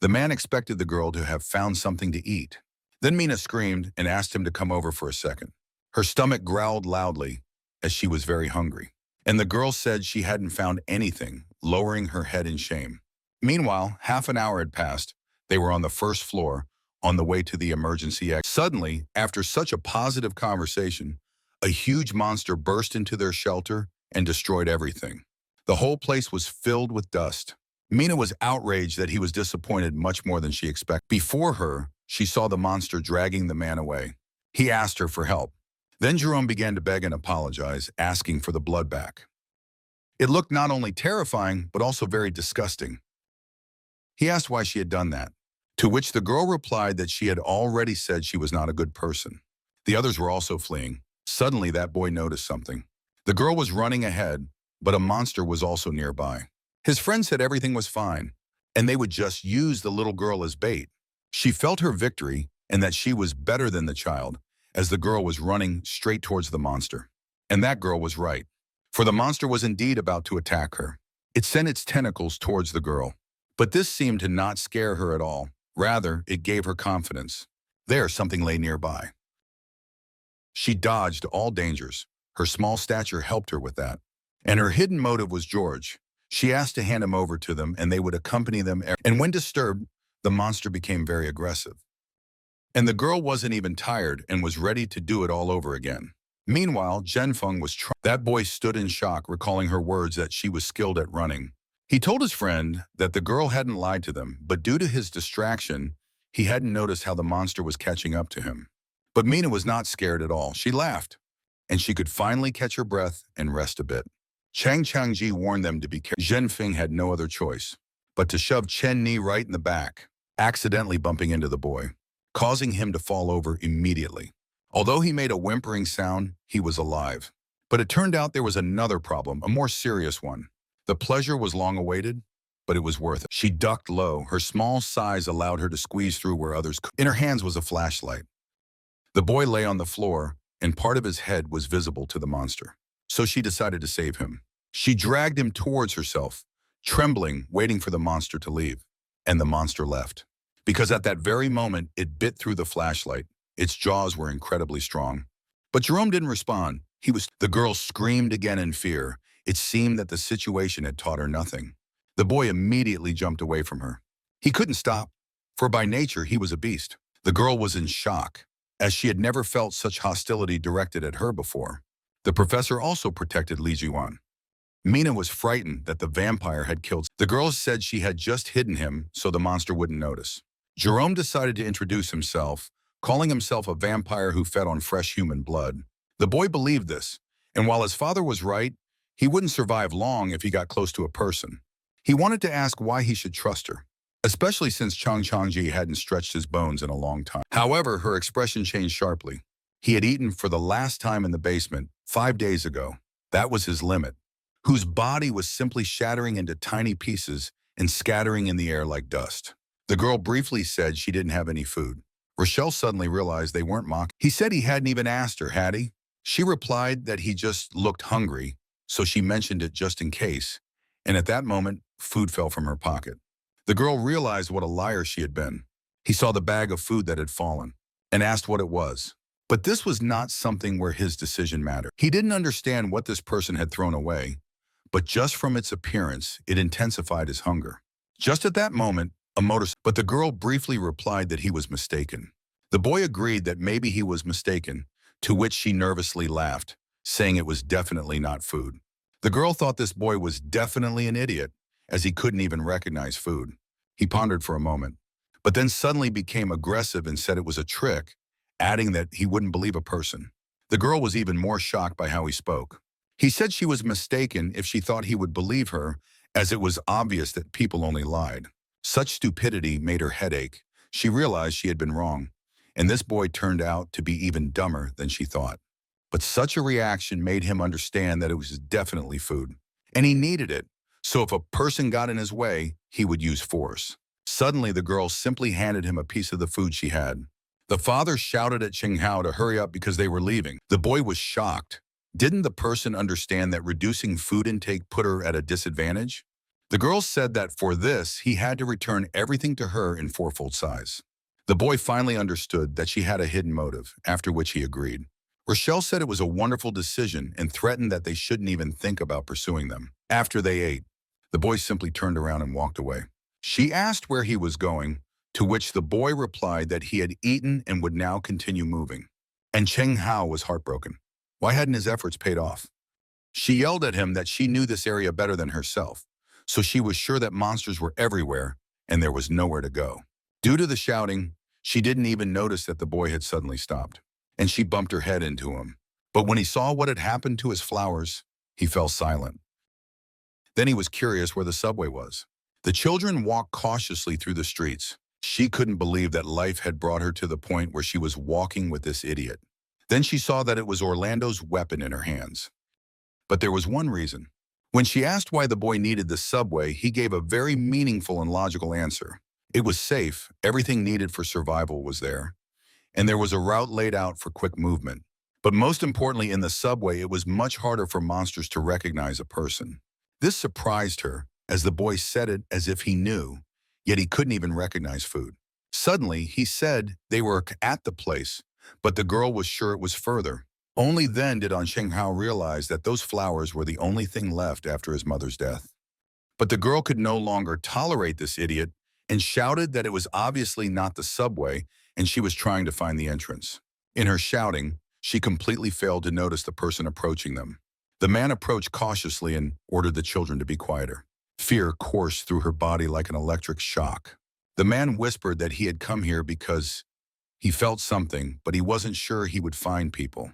The man expected the girl to have found something to eat. Then Mina screamed and asked him to come over for a second. Her stomach growled loudly, as she was very hungry. And the girl said she hadn't found anything, lowering her head in shame. Meanwhile, half an hour had passed. They were on the first floor, on the way to the emergency exit. Suddenly, after such a positive conversation, a huge monster burst into their shelter and destroyed everything. The whole place was filled with dust. Mina was outraged that he was disappointed much more than she expected. Before her, she saw the monster dragging the man away. He asked her for help. Then Jerome began to beg and apologize, asking for the blood back. It looked not only terrifying, but also very disgusting. He asked why she had done that, to which the girl replied that she had already said she was not a good person. The others were also fleeing. Suddenly, that boy noticed something. The girl was running ahead, but a monster was also nearby. His friend said everything was fine, and they would just use the little girl as bait. She felt her victory and that she was better than the child, as the girl was running straight towards the monster. And that girl was right, for the monster was indeed about to attack her. It sent its tentacles towards the girl. But this seemed to not scare her at all. Rather, it gave her confidence. There, something lay nearby. She dodged all dangers. Her small stature helped her with that. And her hidden motive was George. She asked to hand him over to them, and they would accompany them. And when disturbed, the monster became very aggressive. And the girl wasn't even tired and was ready to do it all over again. Meanwhile, Zhenfeng was trying. That boy stood in shock, recalling her words that she was skilled at running. He told his friend that the girl hadn't lied to them, but due to his distraction, he hadn't noticed how the monster was catching up to him. But Mina was not scared at all. She laughed, and she could finally catch her breath and rest a bit. Chang Changji warned them to be careful. Zhenfeng had no other choice but to shove Chen Ni right in the back, accidentally bumping into the boy, causing him to fall over immediately. Although he made a whimpering sound, he was alive. But it turned out there was another problem, a more serious one. The pleasure was long awaited, but it was worth it. She ducked low. Her small size allowed her to squeeze through where others could. In her hands was a flashlight. The boy lay on the floor, and part of his head was visible to the monster. So she decided to save him. She dragged him towards herself, trembling, waiting for the monster to leave. And the monster left. Because at that very moment, it bit through the flashlight. Its jaws were incredibly strong. But Jerome didn't respond. The girl screamed again in fear. It seemed that the situation had taught her nothing. The boy immediately jumped away from her. He couldn't stop, for by nature he was a beast. The girl was in shock, as she had never felt such hostility directed at her before. The professor also protected Li Juan. Mina was frightened that the vampire had killed. The girl said she had just hidden him so the monster wouldn't notice. Jerome decided to introduce himself, calling himself a vampire who fed on fresh human blood. The boy believed this, and while his father was right, he wouldn't survive long if he got close to a person. He wanted to ask why he should trust her, especially since Chang Changji hadn't stretched his bones in a long time. However, her expression changed sharply. He had eaten for the last time in the basement 5 days ago. That was his limit, whose body was simply shattering into tiny pieces and scattering in the air like dust. The girl briefly said she didn't have any food. Rochelle suddenly realized they weren't mocking. He said he hadn't even asked her, had he? She replied that he just looked hungry, so she mentioned it just in case. And at that moment, food fell from her pocket. The girl realized what a liar she had been. He saw the bag of food that had fallen and asked what it was. But this was not something where his decision mattered. He didn't understand what this person had thrown away, but just from its appearance, it intensified his hunger. Just at that moment, but the girl briefly replied that he was mistaken. The boy agreed that maybe he was mistaken, to which she nervously laughed, saying it was definitely not food. The girl thought this boy was definitely an idiot, as he couldn't even recognize food. He pondered for a moment, but then suddenly became aggressive and said it was a trick, adding that he wouldn't believe a person. The girl was even more shocked by how he spoke. He said she was mistaken if she thought he would believe her, as it was obvious that people only lied. Such stupidity made her head ache. She realized she had been wrong, and this boy turned out to be even dumber than she thought. But such a reaction made him understand that it was definitely food, and he needed it, so if a person got in his way, he would use force. Suddenly, the girl simply handed him a piece of the food she had. The father shouted at Cheng Hao to hurry up because they were leaving. The boy was shocked. Didn't the person understand that reducing food intake put her at a disadvantage? The girl said that for this, he had to return everything to her in fourfold size. The boy finally understood that she had a hidden motive, after which he agreed. Rochelle said it was a wonderful decision and threatened that they shouldn't even think about pursuing them. After they ate, the boy simply turned around and walked away. She asked where he was going, to which the boy replied that he had eaten and would now continue moving. And Cheng Hao was heartbroken. Why hadn't his efforts paid off? She yelled at him that she knew this area better than herself, so she was sure that monsters were everywhere and there was nowhere to go. Due to the shouting, she didn't even notice that the boy had suddenly stopped, and she bumped her head into him. But when he saw what had happened to his flowers, he fell silent. Then he was curious where the subway was. The children walked cautiously through the streets. She couldn't believe that life had brought her to the point where she was walking with this idiot. Then she saw that it was Orlando's weapon in her hands. But there was one reason. When she asked why the boy needed the subway, he gave a very meaningful and logical answer. It was safe, everything needed for survival was there, and there was a route laid out for quick movement. But most importantly, in the subway, it was much harder for monsters to recognize a person. This surprised her, as the boy said it as if he knew, yet he couldn't even recognize food. Suddenly, he said they were at the place, but the girl was sure it was further. Only then did Cheng Hao realize that those flowers were the only thing left after his mother's death. But the girl could no longer tolerate this idiot and shouted that it was obviously not the subway and she was trying to find the entrance. In her shouting, she completely failed to notice the person approaching them. The man approached cautiously and ordered the children to be quieter. Fear coursed through her body like an electric shock. The man whispered that he had come here because He felt something, but he wasn't sure he would find people.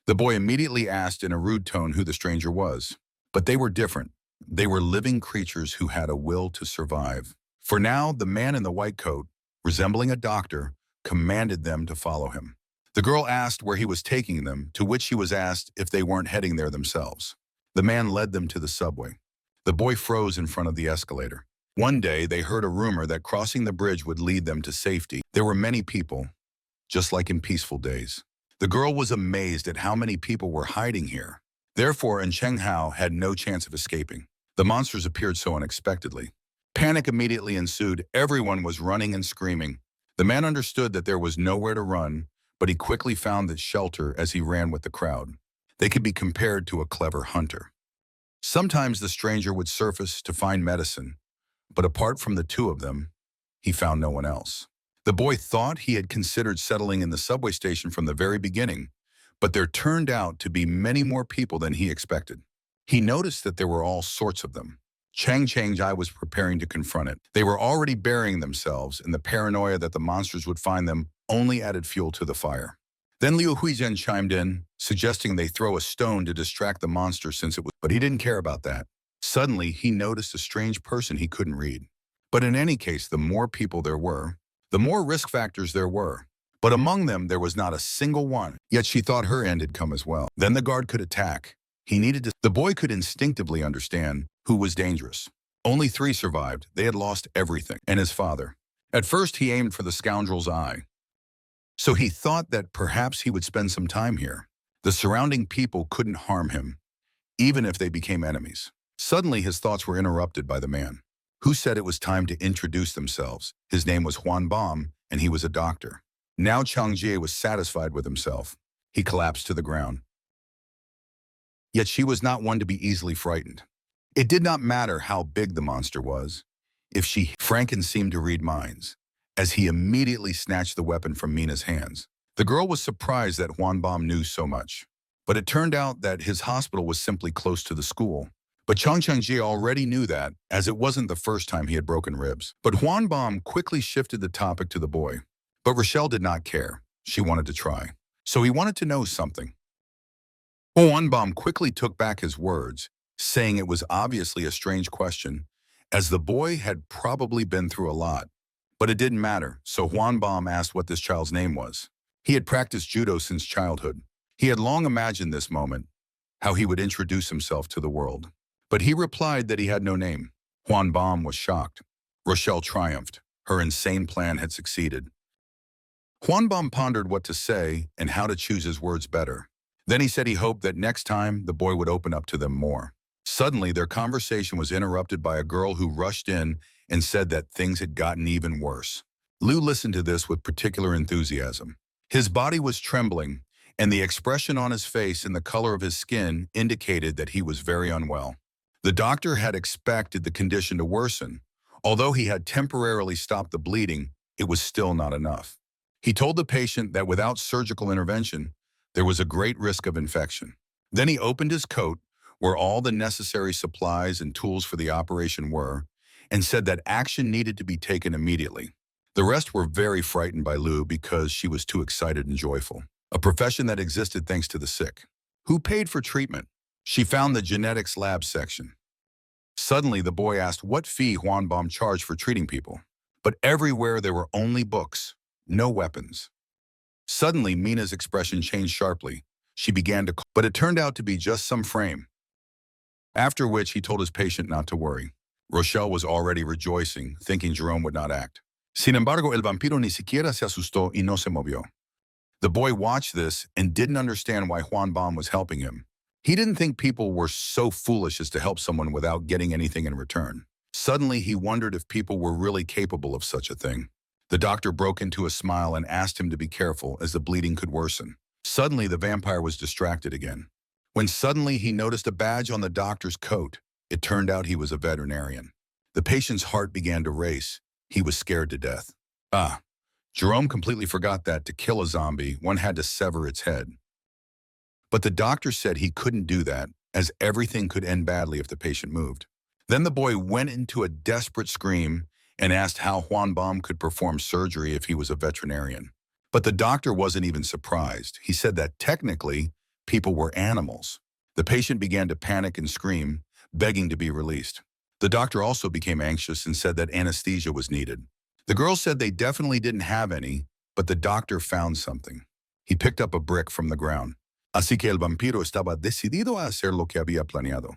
The boy immediately asked in a rude tone who the stranger was. But they were different. They were living creatures who had a will to survive. For now, the man in the white coat, resembling a doctor, commanded them to follow him. The girl asked where he was taking them, to which he was asked if they weren't heading there themselves. The man led them to the subway. The boy froze in front of the escalator. One day, they heard a rumor that crossing the bridge would lead them to safety. There were many people, just like in peaceful days. The girl was amazed at how many people were hiding here. Therefore, and Cheng Hao had no chance of escaping. The monsters appeared so unexpectedly. Panic immediately ensued. Everyone was running and screaming. The man understood that there was nowhere to run, but he quickly found the shelter as he ran with the crowd. They could be compared to a clever hunter. Sometimes the stranger would surface to find medicine, but apart from the two of them, he found no one else. The boy thought he had considered settling in the subway station from the very beginning, but there turned out to be many more people than he expected. He noticed that there were all sorts of them. Chang's eye was preparing to confront it. They were already burying themselves, and the paranoia that the monsters would find them only added fuel to the fire. Then Liu Huizhen chimed in, suggesting they throw a stone to distract the monster since it was, but he didn't care about that. Suddenly, he noticed a strange person he couldn't read. But in any case, the more people there were, the more risk factors there were. But among them, there was not a single one. Yet she thought her end had come as well. Then the guard could attack. The boy could instinctively understand who was dangerous. Only 3 survived. They had lost everything. And his father. At first, he aimed for the scoundrel's eye. So he thought that perhaps he would spend some time here. The surrounding people couldn't harm him, even if they became enemies. Suddenly, his thoughts were interrupted by the man, who said it was time to introduce themselves. His name was Huan Bom, and he was a doctor. Now Chang Jie was satisfied with himself. He collapsed to the ground. Yet she was not one to be easily frightened. It did not matter how big the monster was. Franken seemed to read minds, as he immediately snatched the weapon from Mina's hands. The girl was surprised that Huan Bom knew so much. But it turned out that his hospital was simply close to the school. But Changji already knew that, as it wasn't the first time he had broken ribs. But Huan Bom quickly shifted the topic to the boy. But Rochelle did not care. She wanted to try. So he wanted to know something. Huan Bom quickly took back his words, saying it was obviously a strange question, as the boy had probably been through a lot. But it didn't matter, so Huan Bom asked what this child's name was. He had practiced judo since childhood. He had long imagined this moment, how he would introduce himself to the world. But he replied that he had no name. Huan Bom was shocked. Rochelle triumphed. Her insane plan had succeeded. Huan Bom pondered what to say and how to choose his words better. Then he said he hoped that next time the boy would open up to them more. Suddenly, their conversation was interrupted by a girl who rushed in and said that things had gotten even worse. Liu listened to this with particular enthusiasm. His body was trembling, and the expression on his face and the color of his skin indicated that he was very unwell. The doctor had expected the condition to worsen. Although he had temporarily stopped the bleeding, it was still not enough. He told the patient that without surgical intervention, there was a great risk of infection. Then he opened his coat, where all the necessary supplies and tools for the operation were, and said that action needed to be taken immediately. The rest were very frightened by Liu because she was too excited and joyful. A profession that existed thanks to the sick. Who paid for treatment? She found the genetics lab section. Suddenly, the boy asked what fee Huan Bom charged for treating people. But everywhere there were only books, no weapons. Suddenly, Mina's expression changed sharply. She began to call, but it turned out to be just some frame. After which, he told his patient not to worry. Rochelle was already rejoicing, thinking Jerome would not act. Sin embargo, el vampiro ni siquiera se asustó y no se movió. The boy watched this and didn't understand why Huan Bom was helping him. He didn't think people were so foolish as to help someone without getting anything in return. Suddenly, he wondered if people were really capable of such a thing. The doctor broke into a smile and asked him to be careful as the bleeding could worsen. Suddenly, the vampire was distracted again. When suddenly he noticed a badge on the doctor's coat, it turned out he was a veterinarian. The patient's heart began to race. He was scared to death. Jerome completely forgot that to kill a zombie, one had to sever its head. But the doctor said he couldn't do that, as everything could end badly if the patient moved. Then the boy went into a desperate scream and asked how Huan Bom could perform surgery if he was a veterinarian. But the doctor wasn't even surprised. He said that technically, people were animals. The patient began to panic and scream, begging to be released. The doctor also became anxious and said that anesthesia was needed. The girls said they definitely didn't have any, but the doctor found something. He picked up a brick from the ground. Así que el vampiro estaba decidido a hacer lo que había planeado.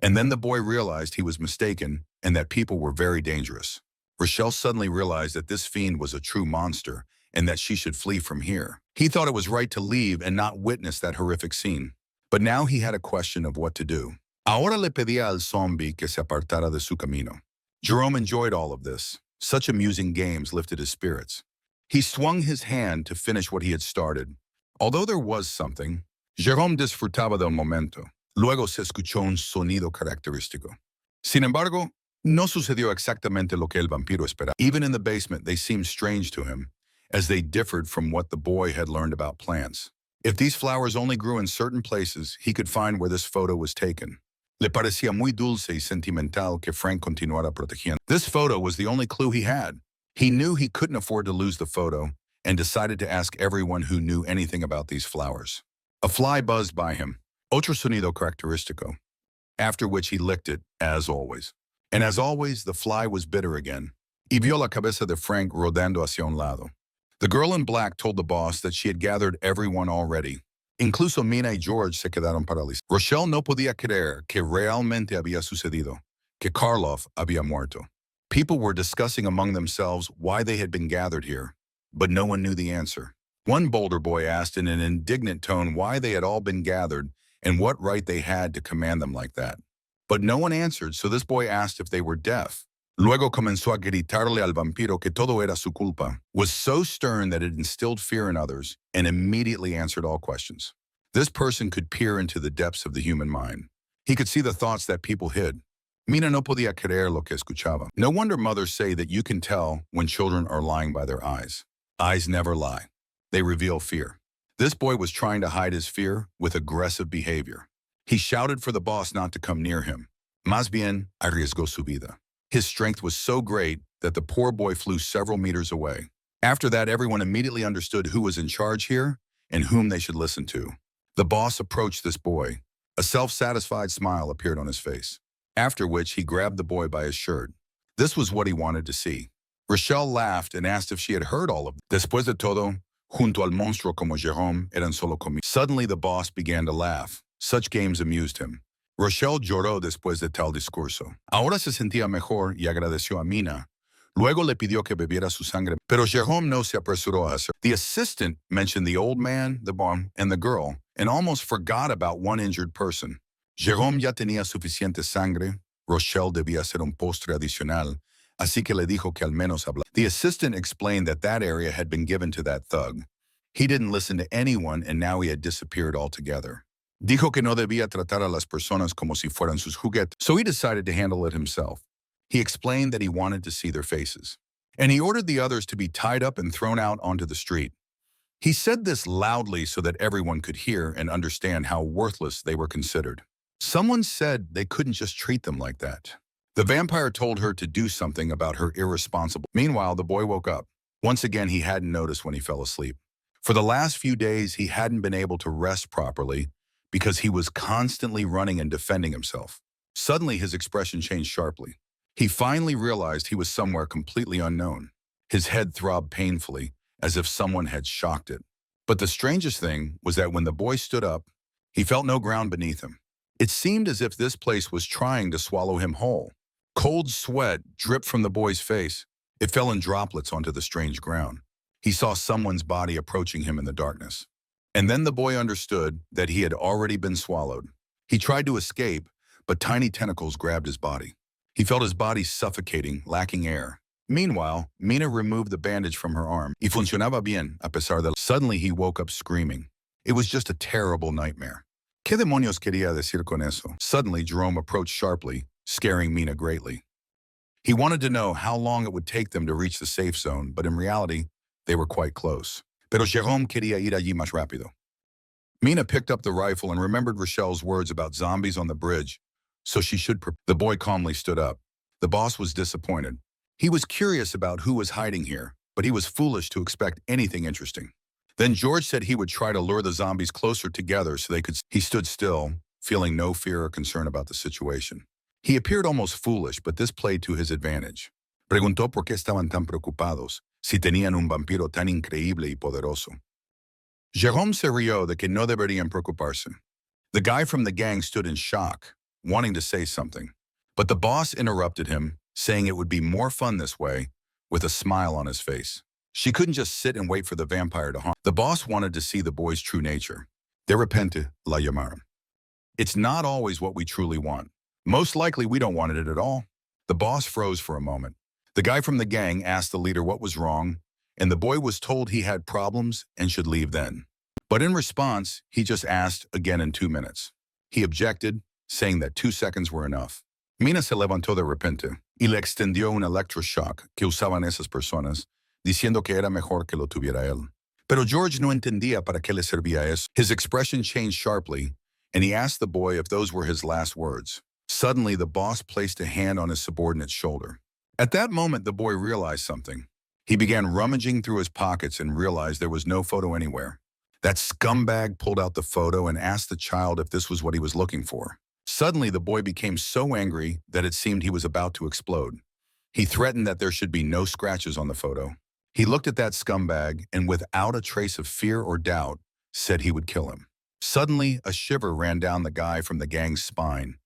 And then the boy realized he was mistaken and that people were very dangerous. Rochelle suddenly realized that this fiend was a true monster and that she should flee from here. He thought it was right to leave and not witness that horrific scene. But now he had a question of what to do. Ahora le pedía al zombie que se apartara de su camino. Jerome enjoyed all of this. Such amusing games lifted his spirits. He swung his hand to finish what he had started. Although there was something, Jerome disfrutaba del momento. Luego se escuchó un sonido característico. Sin embargo, no sucedió exactamente lo que el vampiro esperaba. Even in the basement, they seemed strange to him, as they differed from what the boy had learned about plants. If these flowers only grew in certain places, he could find where this photo was taken. Le parecía muy dulce y sentimental que Frank continuara protegiendo. This photo was the only clue he had. He knew he couldn't afford to lose the photo and decided to ask everyone who knew anything about these flowers. A fly buzzed by him, otro sonido característico, after which he licked it, as always. And as always, the fly was bitter again. Y vio la cabeza de Frank rodando hacia un lado. The girl in black told the boss that she had gathered everyone already. Incluso Mina y George se quedaron paralizados. Rochelle no podía creer que realmente había sucedido, que Karloff había muerto. People were discussing among themselves why they had been gathered here, but no one knew the answer. One Boulder boy asked in an indignant tone why they had all been gathered and what right they had to command them like that. But no one answered, so this boy asked if they were deaf. Luego comenzó a gritarle al vampiro que todo era su culpa, was so stern that it instilled fear in others and immediately answered all questions. This person could peer into the depths of the human mind. He could see the thoughts that people hid. Mina no podía creer lo que escuchaba. No wonder mothers say that you can tell when children are lying by their eyes. Eyes never lie. They reveal fear. This boy was trying to hide his fear with aggressive behavior. He shouted for the boss not to come near him. Más bien, arriesgó su vida. His strength was so great that the poor boy flew several meters away. After that, everyone immediately understood who was in charge here and whom they should listen to. The boss approached this boy. A self-satisfied smile appeared on his face, after which he grabbed the boy by his shirt. This was what he wanted to see. Rochelle laughed and asked if she had heard all of it. Después de todo, junto al monstruo como Jerome eran solo comidas. Suddenly the boss began to laugh. Such games amused him. Rochelle lloró después de tal discurso. Ahora se sentía mejor y agradeció a Mina. Luego le pidió que bebiera su sangre, pero Jerome no se apresuró a hacer. The assistant mentioned the old man, the bomb, and the girl, and almost forgot about one injured person. Jerome ya tenía suficiente sangre. Rochelle debía hacer un postre adicional, así que le dijo que al menos habla. The assistant explained that that area had been given to that thug. He didn't listen to anyone, and now he had disappeared altogether. Dijo que no debía tratar a las personas como si fueran sus juguetes, so he decided to handle it himself. He explained that he wanted to see their faces, and he ordered the others to be tied up and thrown out onto the street. He said this loudly so that everyone could hear and understand how worthless they were considered. Someone said they couldn't just treat them like that. The vampire told her to do something about her irresponsible. Meanwhile, the boy woke up. Once again, he hadn't noticed when he fell asleep. For the last few days, he hadn't been able to rest properly because he was constantly running and defending himself. Suddenly, his expression changed sharply. He finally realized he was somewhere completely unknown. His head throbbed painfully, as if someone had shocked it. But the strangest thing was that when the boy stood up, he felt no ground beneath him. It seemed as if this place was trying to swallow him whole. Cold sweat dripped from the boy's face. It fell in droplets onto the strange ground. He saw someone's body approaching him in the darkness. And then the boy understood that he had already been swallowed. He tried to escape, but tiny tentacles grabbed his body. He felt his body suffocating, lacking air. Meanwhile, Mina removed the bandage from her arm. Y funcionaba bien, a pesar de... Suddenly, he woke up screaming. It was just a terrible nightmare. ¿Qué demonios quería decir con eso? Suddenly, Jerome approached sharply, scaring Mina greatly. He wanted to know how long it would take them to reach the safe zone, but in reality, they were quite close. Pero Jerome quería ir allí más rápido. Mina picked up the rifle and remembered Rochelle's words about zombies on the bridge, so she should prepare. The boy calmly stood up. The boss was disappointed. He was curious about who was hiding here, but he was foolish to expect anything interesting. Then George said he would try to lure the zombies closer together so they could. He stood still, feeling no fear or concern about the situation. He appeared almost foolish, but this played to his advantage. Preguntó por qué estaban tan preocupados, si tenían un vampiro tan increíble y poderoso. Jérôme se rió de que no deberían preocuparse. The guy from the gang stood in shock, wanting to say something. But the boss interrupted him, saying it would be more fun this way, with a smile on his face. She couldn't just sit and wait for the vampire to harm. The boss wanted to see the boy's true nature. De repente la llamaron. It's not always what we truly want. Most likely we don't want it at all. The boss froze for a moment. The guy from the gang asked the leader what was wrong, and the boy was told he had problems and should leave then. But in response, he just asked again in 2 minutes. He objected, saying that 2 seconds were enough. Mina se levantó de repente y le extendió un electroshock que usaban esas personas, diciendo que era mejor que lo tuviera él. Pero George no entendía para qué le servía eso. His expression changed sharply, and he asked the boy if those were his last words. Suddenly, the boss placed a hand on his subordinate's shoulder. At that moment, the boy realized something. He began rummaging through his pockets and realized there was no photo anywhere. That scumbag pulled out the photo and asked the child if this was what he was looking for. Suddenly, the boy became so angry that it seemed he was about to explode. He threatened that there should be no scratches on the photo. He looked at that scumbag and, without a trace of fear or doubt, said he would kill him. Suddenly, a shiver ran down the guy from the gang's spine.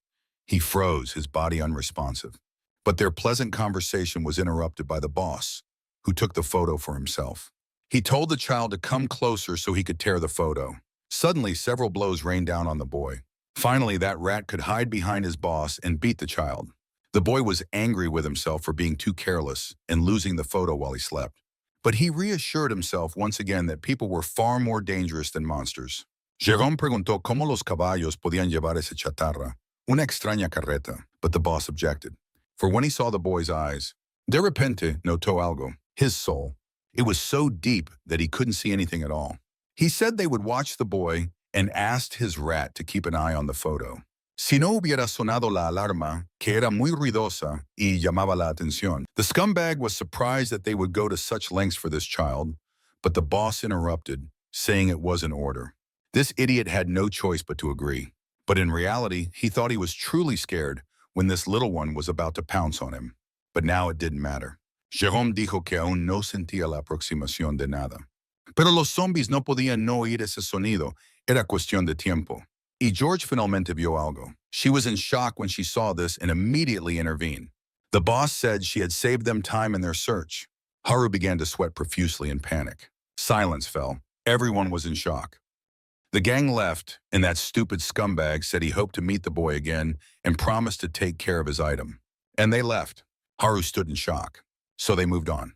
He froze, his body unresponsive. But their pleasant conversation was interrupted by the boss, who took the photo for himself. He told the child to come closer so he could tear the photo. Suddenly, several blows rained down on the boy. Finally, that rat could hide behind his boss and beat the child. The boy was angry with himself for being too careless and losing the photo while he slept. But he reassured himself once again that people were far more dangerous than monsters. Jérôme preguntó cómo los caballos podían llevar esa chatarra, una extraña carreta, but the boss objected. For when he saw the boy's eyes, de repente notó algo, his soul. It was so deep that he couldn't see anything at all. He said they would watch the boy and asked his rat to keep an eye on the photo. Si no hubiera sonado la alarma, que era muy ruidosa y llamaba la atención. The scumbag was surprised that they would go to such lengths for this child, but the boss interrupted, saying it was an order. This idiot had no choice but to agree. But in reality, he thought he was truly scared when this little one was about to pounce on him. But now it didn't matter. Jérôme dijo que aún no sentía la aproximación de nada. Pero los zombies no podían no oír ese sonido. Era cuestión de tiempo. Y George finalmente vio algo. She was in shock when she saw this and immediately intervened. The boss said she had saved them time in their search. Haru began to sweat profusely in panic. Silence fell. Everyone was in shock. The gang left, and that stupid scumbag said he hoped to meet the boy again and promised to take care of his item. And they left. Haru stood in shock. So they moved on.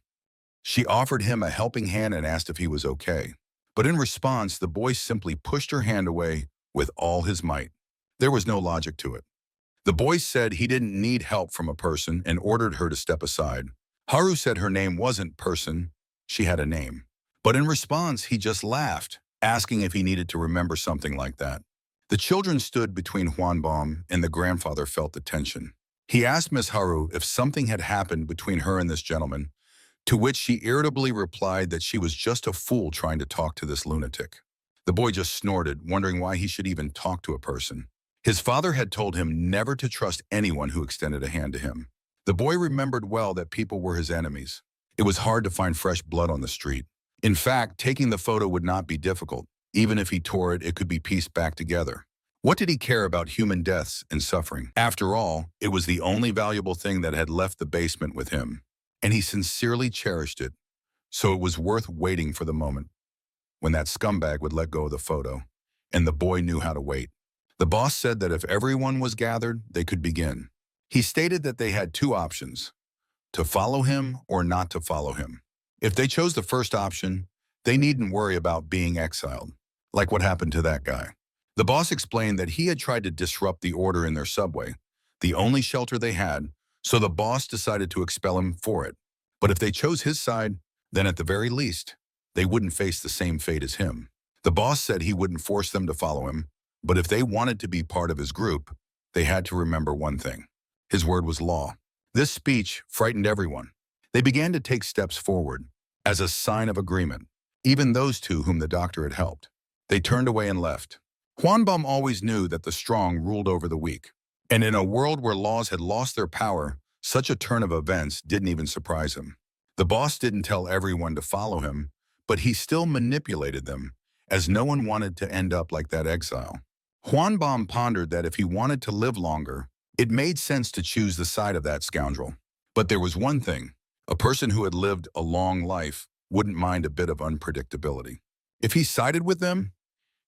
She offered him a helping hand and asked if he was okay. But in response, the boy simply pushed her hand away with all his might. There was no logic to it. The boy said he didn't need help from a person and ordered her to step aside. Haru said her name wasn't Person, she had a name. But in response, he just laughed, asking if he needed to remember something like that. The children stood between Huanbom and the grandfather felt the tension. He asked Miss Haru if something had happened between her and this gentleman, to which she irritably replied that she was just a fool trying to talk to this lunatic. The boy just snorted, wondering why he should even talk to a person. His father had told him never to trust anyone who extended a hand to him. The boy remembered well that people were his enemies. It was hard to find fresh blood on the street. In fact, taking the photo would not be difficult. Even if he tore it, it could be pieced back together. What did he care about human deaths and suffering? After all, it was the only valuable thing that had left the basement with him, and he sincerely cherished it, so it was worth waiting for the moment when that scumbag would let go of the photo, and the boy knew how to wait. The boss said that if everyone was gathered, they could begin. He stated that they had two options, to follow him or not to follow him. If they chose the first option, they needn't worry about being exiled, like what happened to that guy. The boss explained that he had tried to disrupt the order in their subway, the only shelter they had, so the boss decided to expel him for it. But if they chose his side, then at the very least, they wouldn't face the same fate as him. The boss said he wouldn't force them to follow him, but if they wanted to be part of his group, they had to remember one thing. His word was law. This speech frightened everyone. They began to take steps forward, as a sign of agreement. Even those two whom the doctor had helped. They turned away and left. Huanbom always knew that the strong ruled over the weak. And in a world where laws had lost their power, such a turn of events didn't even surprise him. The boss didn't tell everyone to follow him, but he still manipulated them, as no one wanted to end up like that exile. Huanbom pondered that if he wanted to live longer, it made sense to choose the side of that scoundrel. But there was one thing. A person who had lived a long life wouldn't mind a bit of unpredictability. If he sided with them,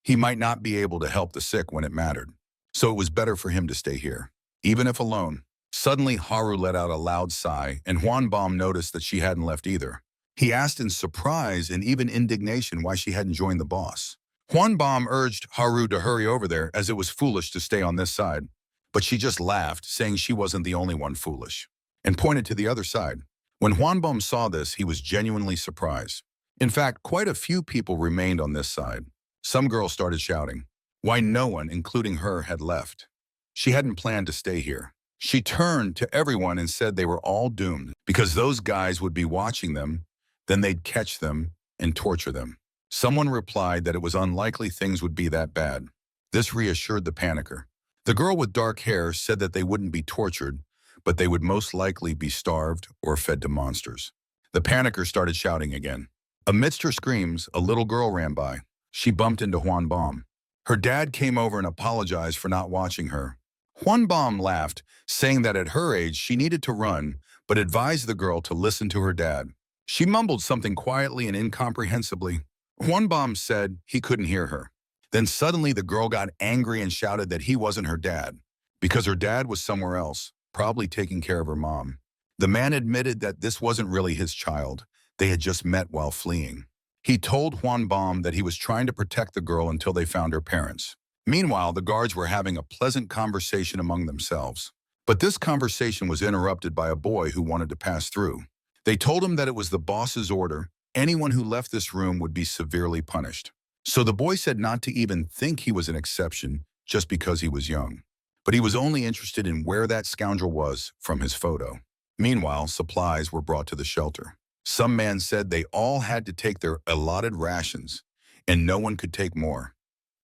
he might not be able to help the sick when it mattered. So it was better for him to stay here, even if alone. Suddenly, Haru let out a loud sigh, and Huanbom noticed that she hadn't left either. He asked in surprise and even indignation why she hadn't joined the boss. Huanbom urged Haru to hurry over there as it was foolish to stay on this side. But she just laughed, saying she wasn't the only one foolish, and pointed to the other side. When Huanbom saw this, he was genuinely surprised. In fact, quite a few people remained on this side. Some girls started shouting why no one, including her, had left. She hadn't planned to stay here. She turned to everyone and said they were all doomed because those guys would be watching them, then they'd catch them and torture them. Someone replied that it was unlikely things would be that bad. This reassured the panicker. The girl with dark hair said that they wouldn't be tortured, but they would most likely be starved or fed to monsters. The panicker started shouting again. Amidst her screams, a little girl ran by. She bumped into Huanbom. Her dad came over and apologized for not watching her. Huanbom laughed, saying that at her age she needed to run, but advised the girl to listen to her dad. She mumbled something quietly and incomprehensibly. Huanbom said he couldn't hear her. Then suddenly the girl got angry and shouted that he wasn't her dad, because her dad was somewhere else, probably taking care of her mom. The man admitted that this wasn't really his child. They had just met while fleeing. He told Huanbom that he was trying to protect the girl until they found her parents. Meanwhile, the guards were having a pleasant conversation among themselves. But this conversation was interrupted by a boy who wanted to pass through. They told him that it was the boss's order. Anyone who left this room would be severely punished. So the boy said not to even think he was an exception just because he was young. But he was only interested in where that scoundrel was from his photo. Meanwhile, supplies were brought to the shelter. Some man said they all had to take their allotted rations, and no one could take more.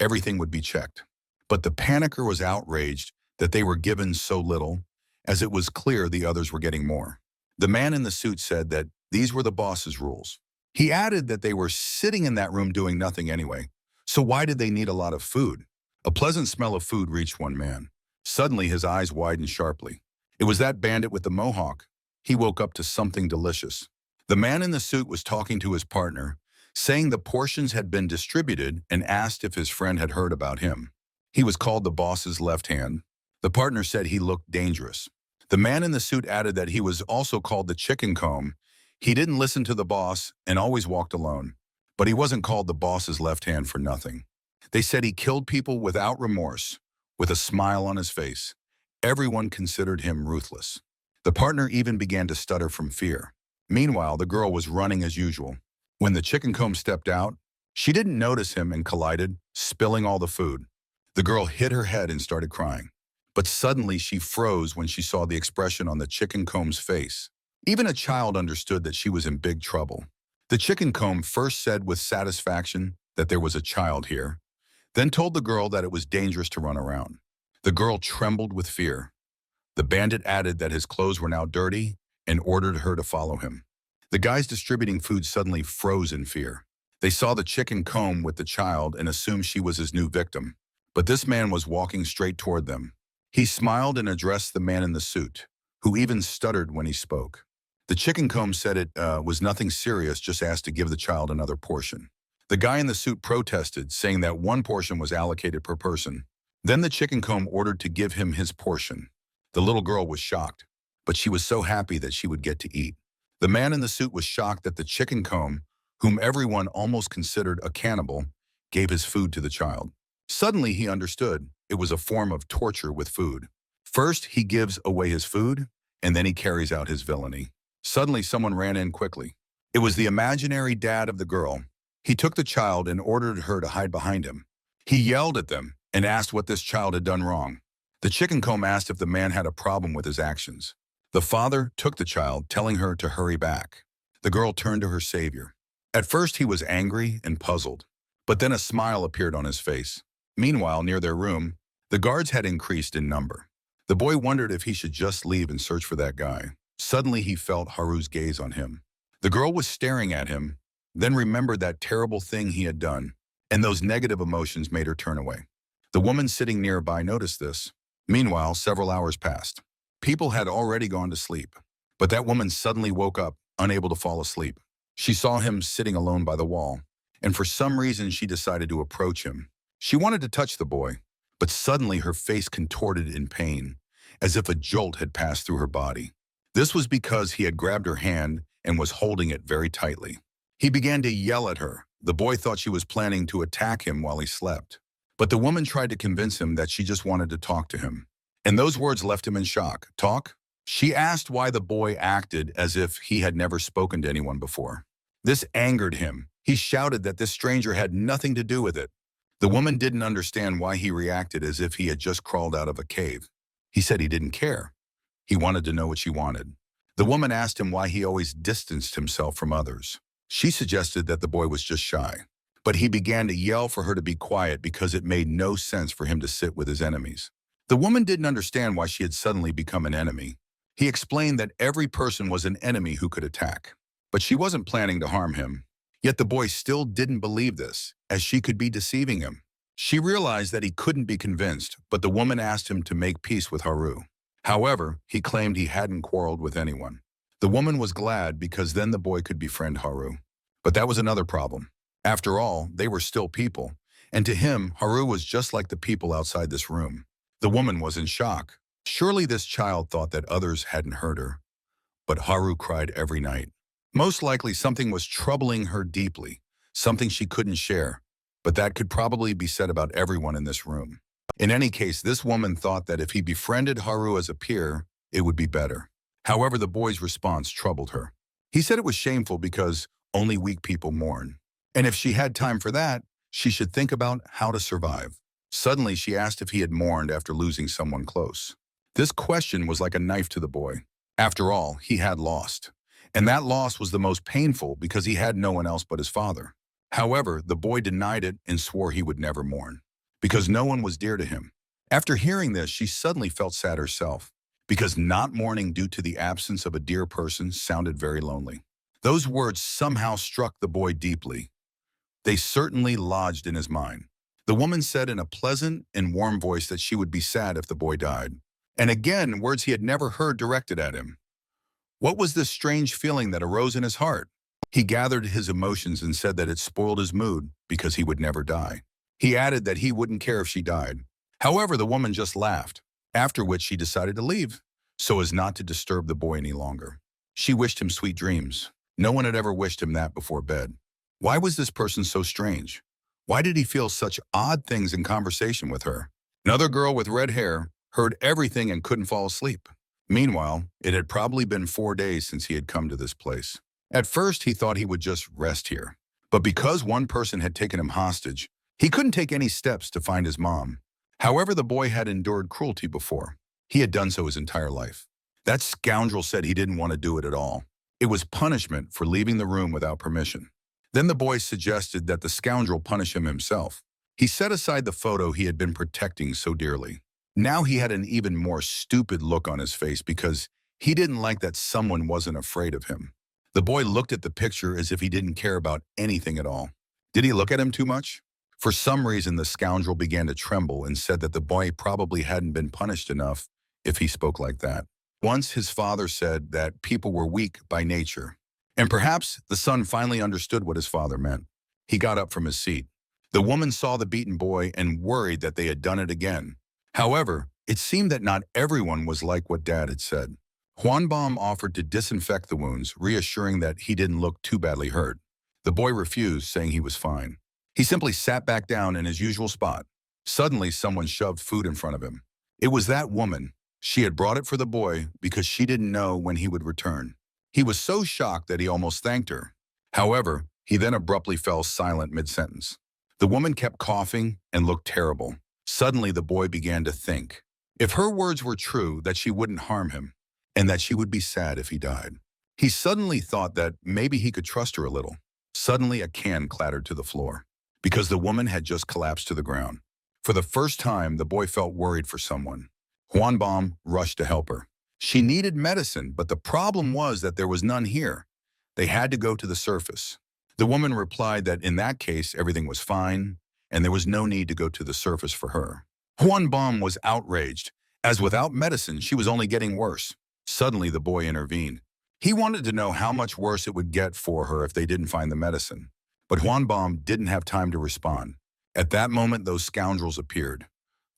Everything would be checked. But the panicker was outraged that they were given so little, as it was clear the others were getting more. The man in the suit said that these were the boss's rules. He added that they were sitting in that room doing nothing anyway, so why did they need a lot of food? A pleasant smell of food reached one man. Suddenly his eyes widened sharply. It was that bandit with the mohawk. He woke up to something delicious. The man in the suit was talking to his partner, saying the portions had been distributed, and asked if his friend had heard about him. He was called the boss's left hand. The partner said he looked dangerous. The man in the suit added that he was also called the chicken comb. He didn't listen to the boss and always walked alone. But he wasn't called the boss's left hand for nothing. They said he killed people without remorse, with a smile on his face. Everyone considered him ruthless. The partner even began to stutter from fear. Meanwhile, the girl was running as usual. When the chicken comb stepped out, she didn't notice him and collided, spilling all the food. The girl hit her head and started crying. But suddenly she froze when she saw the expression on the chicken comb's face. Even a child understood that she was in big trouble. The chicken comb first said with satisfaction that there was a child here, then told the girl that it was dangerous to run around. The girl trembled with fear. The bandit added that his clothes were now dirty and ordered her to follow him. The guys distributing food suddenly froze in fear. They saw the chicken comb with the child and assumed she was his new victim. But this man was walking straight toward them. He smiled and addressed the man in the suit, who even stuttered when he spoke. The chicken comb said it was nothing serious, just asked to give the child another portion. The guy in the suit protested, saying that one portion was allocated per person. Then the chicken comb ordered to give him his portion. The little girl was shocked, but she was so happy that she would get to eat. The man in the suit was shocked that the chicken comb, whom everyone almost considered a cannibal, gave his food to the child. Suddenly he understood it was a form of torture with food. First, he gives away his food, and then he carries out his villainy. Suddenly, someone ran in quickly. It was the imaginary dad of the girl. He took the child and ordered her to hide behind him. He yelled at them and asked what this child had done wrong. The chicken comb asked if the man had a problem with his actions. The father took the child, telling her to hurry back. The girl turned to her savior. At first he was angry and puzzled, but then a smile appeared on his face. Meanwhile, near their room, the guards had increased in number. The boy wondered if he should just leave and search for that guy. Suddenly he felt Haru's gaze on him. The girl was staring at him, then remembered that terrible thing he had done, and those negative emotions made her turn away. The woman sitting nearby noticed this. Meanwhile, several hours passed. People had already gone to sleep, but that woman suddenly woke up, unable to fall asleep. She saw him sitting alone by the wall, and for some reason she decided to approach him. She wanted to touch the boy, but suddenly her face contorted in pain, as if a jolt had passed through her body. This was because he had grabbed her hand and was holding it very tightly. He began to yell at her. The boy thought she was planning to attack him while he slept. But the woman tried to convince him that she just wanted to talk to him. And those words left him in shock. Talk? She asked why the boy acted as if he had never spoken to anyone before. This angered him. He shouted that this stranger had nothing to do with it. The woman didn't understand why he reacted as if he had just crawled out of a cave. He said he didn't care. He wanted to know what she wanted. The woman asked him why he always distanced himself from others. She suggested that the boy was just shy. But he began to yell for her to be quiet because it made no sense for him to sit with his enemies. The woman didn't understand why she had suddenly become an enemy. He explained that every person was an enemy who could attack, but she wasn't planning to harm him. Yet the boy still didn't believe this, as she could be deceiving him. She realized that he couldn't be convinced, but the woman asked him to make peace with Haru. However, he claimed he hadn't quarreled with anyone. The woman was glad because then the boy could befriend Haru. But that was another problem. After all, they were still people, and to him, Haru was just like the people outside this room. The woman was in shock. Surely this child thought that others hadn't heard her. But Haru cried every night. Most likely something was troubling her deeply, something she couldn't share. But that could probably be said about everyone in this room. In any case, this woman thought that if he befriended Haru as a peer, it would be better. However, the boy's response troubled her. He said it was shameful because only weak people mourn. And if she had time for that, she should think about how to survive. Suddenly, she asked if he had mourned after losing someone close. This question was like a knife to the boy. After all, he had lost. And that loss was the most painful because he had no one else but his father. However, the boy denied it and swore he would never mourn, because no one was dear to him. After hearing this, she suddenly felt sad herself, because not mourning due to the absence of a dear person sounded very lonely. Those words somehow struck the boy deeply. They certainly lodged in his mind. The woman said in a pleasant and warm voice that she would be sad if the boy died. And again, words he had never heard directed at him. What was this strange feeling that arose in his heart? He gathered his emotions and said that it spoiled his mood because he would never die. He added that he wouldn't care if she died. However, the woman just laughed, after which she decided to leave, so as not to disturb the boy any longer. She wished him sweet dreams. No one had ever wished him that before bed. Why was this person so strange? Why did he feel such odd things in conversation with her? Another girl with red hair heard everything and couldn't fall asleep. Meanwhile, it had probably been 4 days since he had come to this place. At first, he thought he would just rest here. But because one person had taken him hostage, he couldn't take any steps to find his mom. However, the boy had endured cruelty before. He had done so his entire life. That scoundrel said he didn't want to do it at all. It was punishment for leaving the room without permission. Then the boy suggested that the scoundrel punish him himself. He set aside the photo he had been protecting so dearly. Now he had an even more stupid look on his face because he didn't like that someone wasn't afraid of him. The boy looked at the picture as if he didn't care about anything at all. Did he look at him too much? For some reason, the scoundrel began to tremble and said that the boy probably hadn't been punished enough if he spoke like that. Once his father said that people were weak by nature. And perhaps the son finally understood what his father meant. He got up from his seat. The woman saw the beaten boy and worried that they had done it again. However, it seemed that not everyone was like what Dad had said. Huanbom offered to disinfect the wounds, reassuring that he didn't look too badly hurt. The boy refused, saying he was fine. He simply sat back down in his usual spot. Suddenly, someone shoved food in front of him. It was that woman. She had brought it for the boy because she didn't know when he would return. He was so shocked that he almost thanked her. However, he then abruptly fell silent mid-sentence. The woman kept coughing and looked terrible. Suddenly, the boy began to think. If her words were true, that she wouldn't harm him, and that she would be sad if he died. He suddenly thought that maybe he could trust her a little. Suddenly, a can clattered to the floor because the woman had just collapsed to the ground. For the first time, the boy felt worried for someone. Huanbom rushed to help her. She needed medicine, but the problem was that there was none here. They had to go to the surface. The woman replied that in that case, everything was fine, and there was no need to go to the surface for her. Huanbom was outraged, as without medicine, she was only getting worse. Suddenly, the boy intervened. He wanted to know how much worse it would get for her if they didn't find the medicine. But Huanbom didn't have time to respond. At that moment, those scoundrels appeared.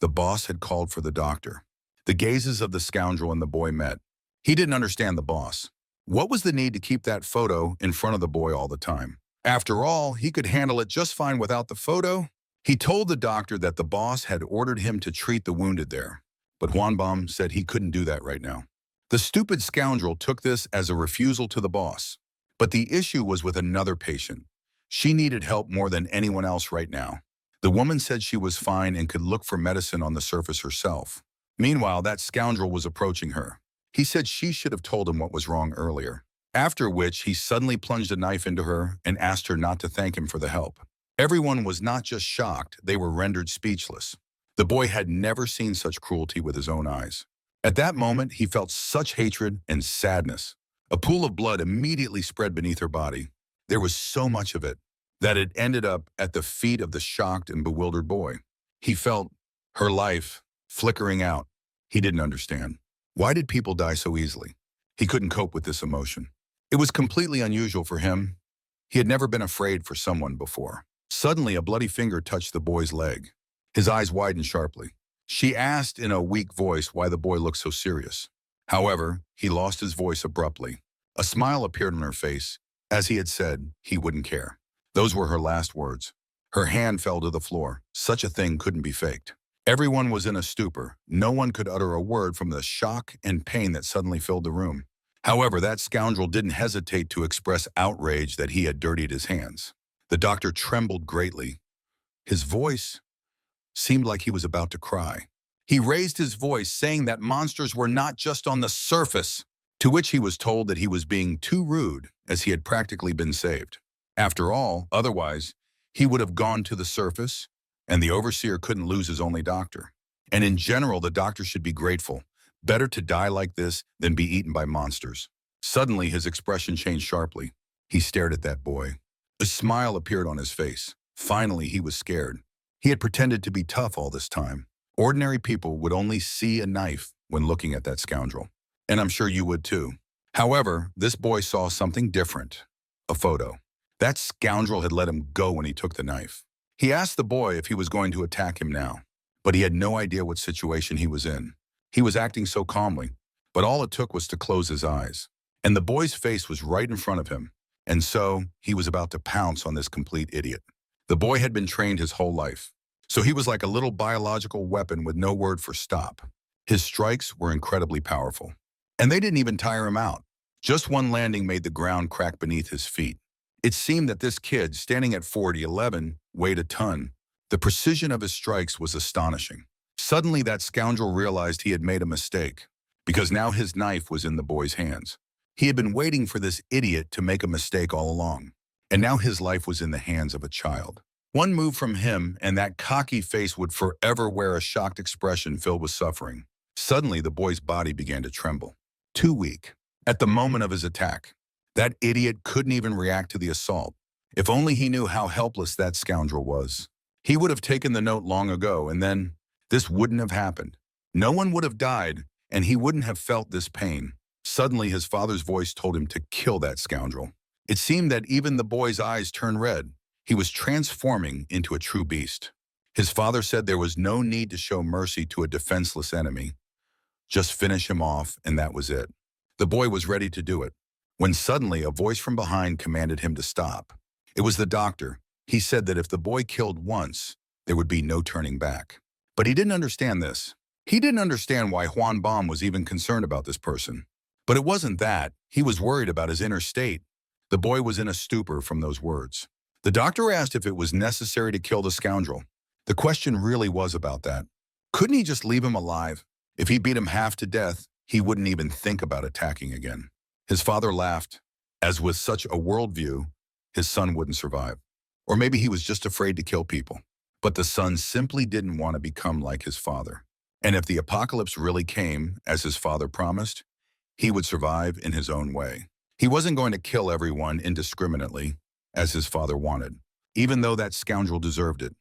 The boss had called for the doctor. The gazes of the scoundrel and the boy met. He didn't understand the boss. What was the need to keep that photo in front of the boy all the time? After all, he could handle it just fine without the photo. He told the doctor that the boss had ordered him to treat the wounded there. But Huanbom said he couldn't do that right now. The stupid scoundrel took this as a refusal to the boss. But the issue was with another patient. She needed help more than anyone else right now. The woman said she was fine and could look for medicine on the surface herself. Meanwhile, that scoundrel was approaching her. He said she should have told him what was wrong earlier. After which, he suddenly plunged a knife into her and asked her not to thank him for the help. Everyone was not just shocked, they were rendered speechless. The boy had never seen such cruelty with his own eyes. At that moment, he felt such hatred and sadness. A pool of blood immediately spread beneath her body. There was so much of it that it ended up at the feet of the shocked and bewildered boy. He felt her life flickering out. He didn't understand. Why did people die so easily? He couldn't cope with this emotion. It was completely unusual for him. He had never been afraid for someone before. Suddenly, a bloody finger touched the boy's leg. His eyes widened sharply. She asked in a weak voice why the boy looked so serious. However, he lost his voice abruptly. A smile appeared on her face. As he had said, he wouldn't care. Those were her last words. Her hand fell to the floor. Such a thing couldn't be faked. Everyone was in a stupor. No one could utter a word from the shock and pain that suddenly filled the room. However, that scoundrel didn't hesitate to express outrage that he had dirtied his hands. The doctor trembled greatly. His voice seemed like he was about to cry. He raised his voice, saying that monsters were not just on the surface, to which he was told that he was being too rude, as he had practically been saved. After all, otherwise, he would have gone to the surface, and the overseer couldn't lose his only doctor. And in general, the doctor should be grateful. Better to die like this than be eaten by monsters. Suddenly, his expression changed sharply. He stared at that boy. A smile appeared on his face. Finally, he was scared. He had pretended to be tough all this time. Ordinary people would only see a knife when looking at that scoundrel. And I'm sure you would too. However, this boy saw something different. A photo. That scoundrel had let him go when he took the knife. He asked the boy if he was going to attack him now, but he had no idea what situation he was in. He was acting so calmly, but all it took was to close his eyes. And the boy's face was right in front of him. And so, he was about to pounce on this complete idiot. The boy had been trained his whole life. So he was like a little biological weapon with no word for stop. His strikes were incredibly powerful. And they didn't even tire him out. Just one landing made the ground crack beneath his feet. It seemed that this kid, standing at 4'11", weighed a ton. The precision of his strikes was astonishing. Suddenly, that scoundrel realized he had made a mistake, because now his knife was in the boy's hands. He had been waiting for this idiot to make a mistake all along. And now his life was in the hands of a child. One move from him, and that cocky face would forever wear a shocked expression filled with suffering. Suddenly, the boy's body began to tremble. Too weak. At the moment of his attack, that idiot couldn't even react to the assault. If only he knew how helpless that scoundrel was. He would have taken the note long ago, and then this wouldn't have happened. No one would have died, and he wouldn't have felt this pain. Suddenly, his father's voice told him to kill that scoundrel. It seemed that even the boy's eyes turned red. He was transforming into a true beast. His father said there was no need to show mercy to a defenseless enemy. Just finish him off, and that was it. The boy was ready to do it, when suddenly a voice from behind commanded him to stop. It was the doctor. He said that if the boy killed once, there would be no turning back. But he didn't understand this. He didn't understand why Huanbom was even concerned about this person. But it wasn't that. He was worried about his inner state. The boy was in a stupor from those words. The doctor asked if it was necessary to kill the scoundrel. The question really was about that. Couldn't he just leave him alive? If he beat him half to death, he wouldn't even think about attacking again. His father laughed, as with such a worldview, his son wouldn't survive. Or maybe he was just afraid to kill people. But the son simply didn't want to become like his father. And if the apocalypse really came, as his father promised, he would survive in his own way. He wasn't going to kill everyone indiscriminately, as his father wanted, even though that scoundrel deserved it.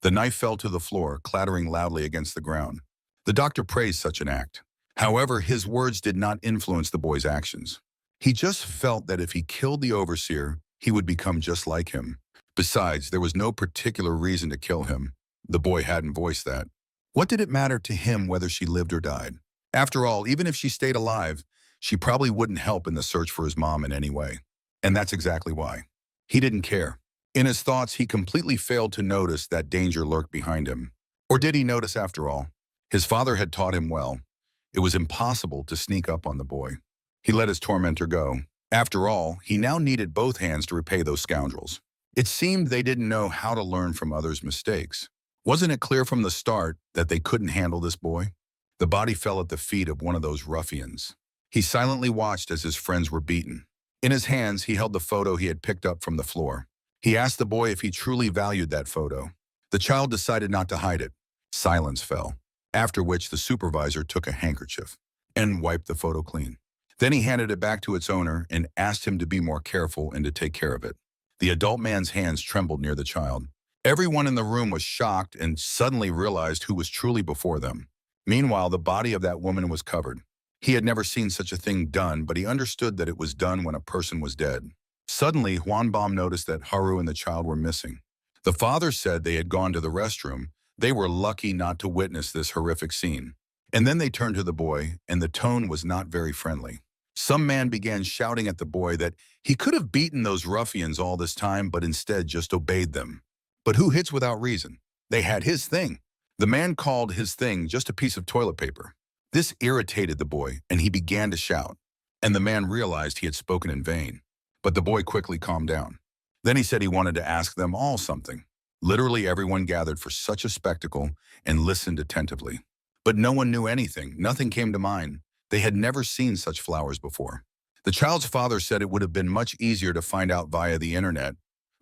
The knife fell to the floor, clattering loudly against the ground. The doctor praised such an act. However, his words did not influence the boy's actions. He just felt that if he killed the overseer, he would become just like him. Besides, there was no particular reason to kill him. The boy hadn't voiced that. What did it matter to him whether she lived or died? After all, even if she stayed alive, she probably wouldn't help in the search for his mom in any way. And that's exactly why. He didn't care. In his thoughts, he completely failed to notice that danger lurked behind him. Or did he notice after all? His father had taught him well. It was impossible to sneak up on the boy. He let his tormentor go. After all, he now needed both hands to repay those scoundrels. It seemed they didn't know how to learn from others' mistakes. Wasn't it clear from the start that they couldn't handle this boy? The body fell at the feet of one of those ruffians. He silently watched as his friends were beaten. In his hands, he held the photo he had picked up from the floor. He asked the boy if he truly valued that photo. The child decided not to hide it. Silence fell, after which the supervisor took a handkerchief and wiped the photo clean. Then he handed it back to its owner and asked him to be more careful and to take care of it. The adult man's hands trembled near the child. Everyone in the room was shocked and suddenly realized who was truly before them. Meanwhile, the body of that woman was covered. He had never seen such a thing done, but he understood that it was done when a person was dead. Suddenly, Juan Baum noticed that Haru and the child were missing. The father said they had gone to the restroom. They were lucky not to witness this horrific scene. And then they turned to the boy, and the tone was not very friendly. Some man began shouting at the boy that he could have beaten those ruffians all this time, but instead just obeyed them. But who hits without reason? They had his thing. The man called his thing just a piece of toilet paper. This irritated the boy, and he began to shout. And the man realized he had spoken in vain. But the boy quickly calmed down. Then he said he wanted to ask them all something. Literally everyone gathered for such a spectacle and listened attentively. But no one knew anything. Nothing came to mind. They had never seen such flowers before. The child's father said it would have been much easier to find out via the internet,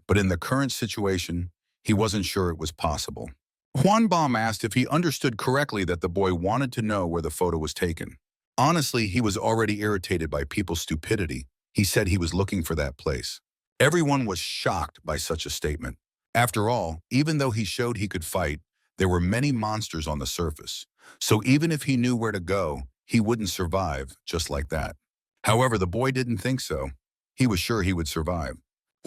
but in the current situation, he wasn't sure it was possible. Juan Baum asked if he understood correctly that the boy wanted to know where the photo was taken. Honestly, he was already irritated by people's stupidity. He said he was looking for that place. Everyone was shocked by such a statement. After all, even though he showed he could fight, there were many monsters on the surface. So even if he knew where to go, he wouldn't survive just like that. However, the boy didn't think so. He was sure he would survive.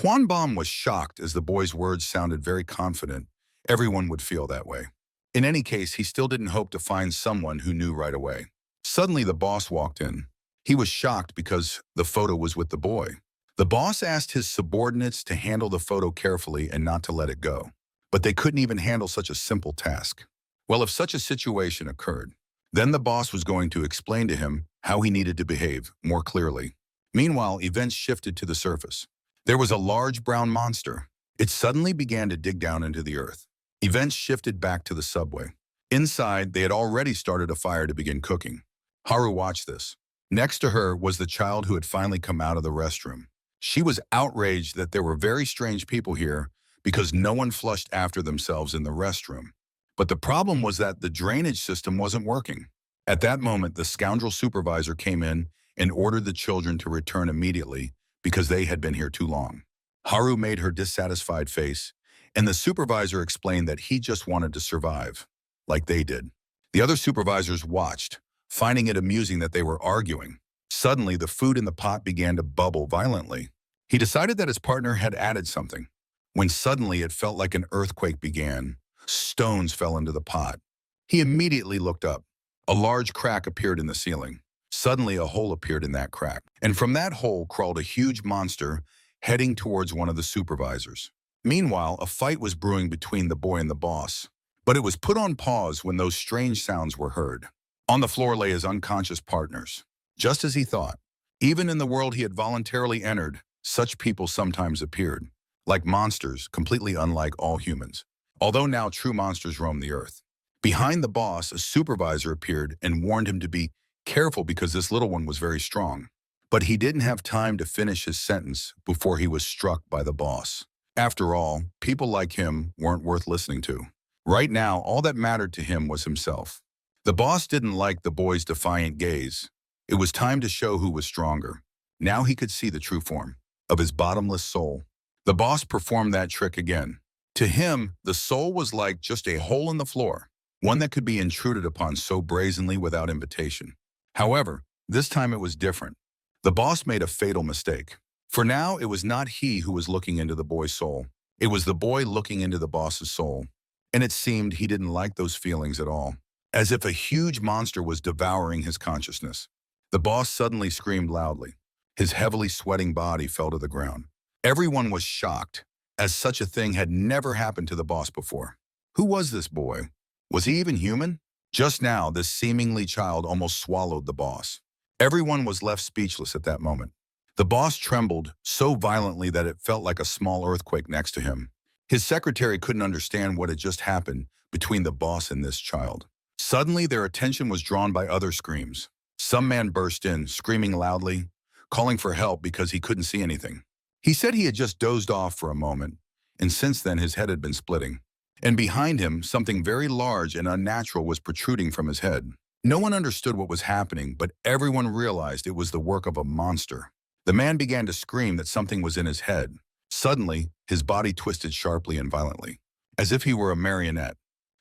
Juan Baum was shocked as the boy's words sounded very confident. Everyone would feel that way. In any case, he still didn't hope to find someone who knew right away. Suddenly, the boss walked in. He was shocked because the photo was with the boy. The boss asked his subordinates to handle the photo carefully and not to let it go. But they couldn't even handle such a simple task. Well, if such a situation occurred, then the boss was going to explain to him how he needed to behave more clearly. Meanwhile, events shifted to the surface. There was a large brown monster. It suddenly began to dig down into the earth. Events shifted back to the subway. Inside, they had already started a fire to begin cooking. Haru watched this. Next to her was the child who had finally come out of the restroom. She was outraged that there were very strange people here because no one flushed after themselves in the restroom. But the problem was that the drainage system wasn't working. At that moment, the scoundrel supervisor came in and ordered the children to return immediately because they had been here too long. Haru made her dissatisfied face, and the supervisor explained that he just wanted to survive, like they did. The other supervisors watched, finding it amusing that they were arguing. Suddenly, the food in the pot began to bubble violently. He decided that his partner had added something, when suddenly it felt like an earthquake began. Stones fell into the pot. He immediately looked up. A large crack appeared in the ceiling. Suddenly, a hole appeared in that crack, and from that hole crawled a huge monster heading towards one of the supervisors. Meanwhile, a fight was brewing between the boy and the boss, but it was put on pause when those strange sounds were heard. On the floor lay his unconscious partners, just as he thought. Even in the world he had voluntarily entered, such people sometimes appeared, like monsters, completely unlike all humans. Although now true monsters roam the earth. Behind the boss, a supervisor appeared and warned him to be careful because this little one was very strong. But he didn't have time to finish his sentence before he was struck by the boss. After all, people like him weren't worth listening to. Right now, all that mattered to him was himself. The boss didn't like the boy's defiant gaze. It was time to show who was stronger. Now he could see the true form of his bottomless soul. The boss performed that trick again. To him, the soul was like just a hole in the floor, one that could be intruded upon so brazenly without invitation. However, this time it was different. The boss made a fatal mistake. For now, it was not he who was looking into the boy's soul. It was the boy looking into the boss's soul. And it seemed he didn't like those feelings at all, as if a huge monster was devouring his consciousness. The boss suddenly screamed loudly. His heavily sweating body fell to the ground. Everyone was shocked, as such a thing had never happened to the boss before. Who was this boy? Was he even human? Just now, this seemingly child almost swallowed the boss. Everyone was left speechless at that moment. The boss trembled so violently that it felt like a small earthquake next to him. His secretary couldn't understand what had just happened between the boss and this child. Suddenly, their attention was drawn by other screams. Some man burst in, screaming loudly, calling for help because he couldn't see anything. He said he had just dozed off for a moment, and since then his head had been splitting. And behind him, something very large and unnatural was protruding from his head. No one understood what was happening, but everyone realized it was the work of a monster. The man began to scream that something was in his head. Suddenly, his body twisted sharply and violently, as if he were a marionette.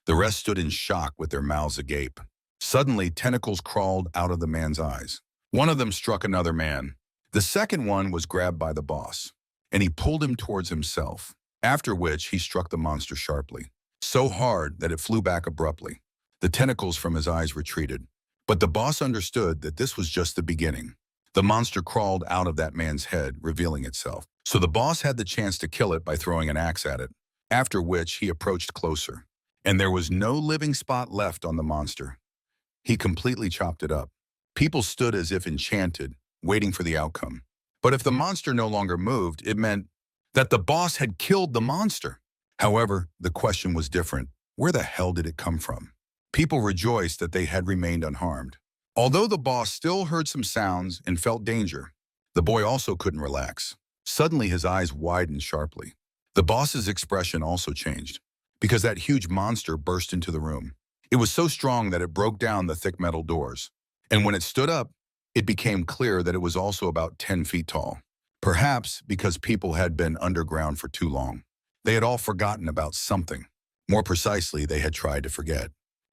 The rest stood in shock with their mouths agape. Suddenly, tentacles crawled out of the man's eyes. One of them struck another man. The second one was grabbed by the boss, and he pulled him towards himself, after which he struck the monster sharply, so hard that it flew back abruptly. The tentacles from his eyes retreated, but the boss understood that this was just the beginning. The monster crawled out of that man's head, revealing itself. So the boss had the chance to kill it by throwing an axe at it, after which he approached closer. And there was no living spot left on the monster. He completely chopped it up. People stood as if enchanted, waiting for the outcome. But if the monster no longer moved, it meant that the boss had killed the monster. However, the question was different. Where the hell did it come from? People rejoiced that they had remained unharmed. Although the boss still heard some sounds and felt danger, the boy also couldn't relax. Suddenly, his eyes widened sharply. The boss's expression also changed, because that huge monster burst into the room. It was so strong that it broke down the thick metal doors. And when it stood up, it became clear that it was also about 10 feet tall. Perhaps because people had been underground for too long. They had all forgotten about something. More precisely, they had tried to forget.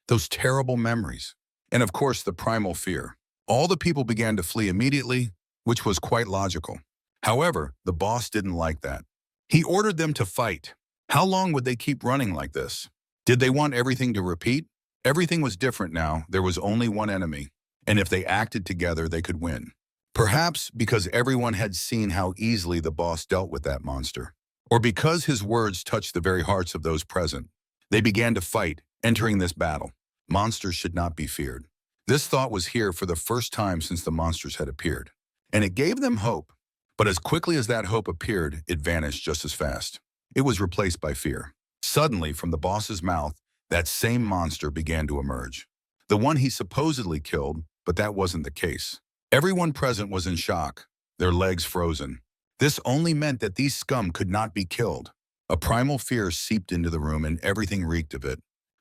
Those terrible memories. And of course, the primal fear. All the people began to flee immediately, which was quite logical. However, the boss didn't like that. He ordered them to fight. How long would they keep running like this? Did they want everything to repeat? Everything was different now. There was only one enemy. And if they acted together, they could win. Perhaps because everyone had seen how easily the boss dealt with that monster. Or because his words touched the very hearts of those present. They began to fight, entering this battle. Monsters should not be feared. This thought was here for the first time since the monsters had appeared. And it gave them hope. But as quickly as that hope appeared, it vanished just as fast. It was replaced by fear. Suddenly, from the boss's mouth, that same monster began to emerge. The one he supposedly killed, but that wasn't the case. Everyone present was in shock, their legs frozen. This only meant that these scum could not be killed. A primal fear seeped into the room and everything reeked of it.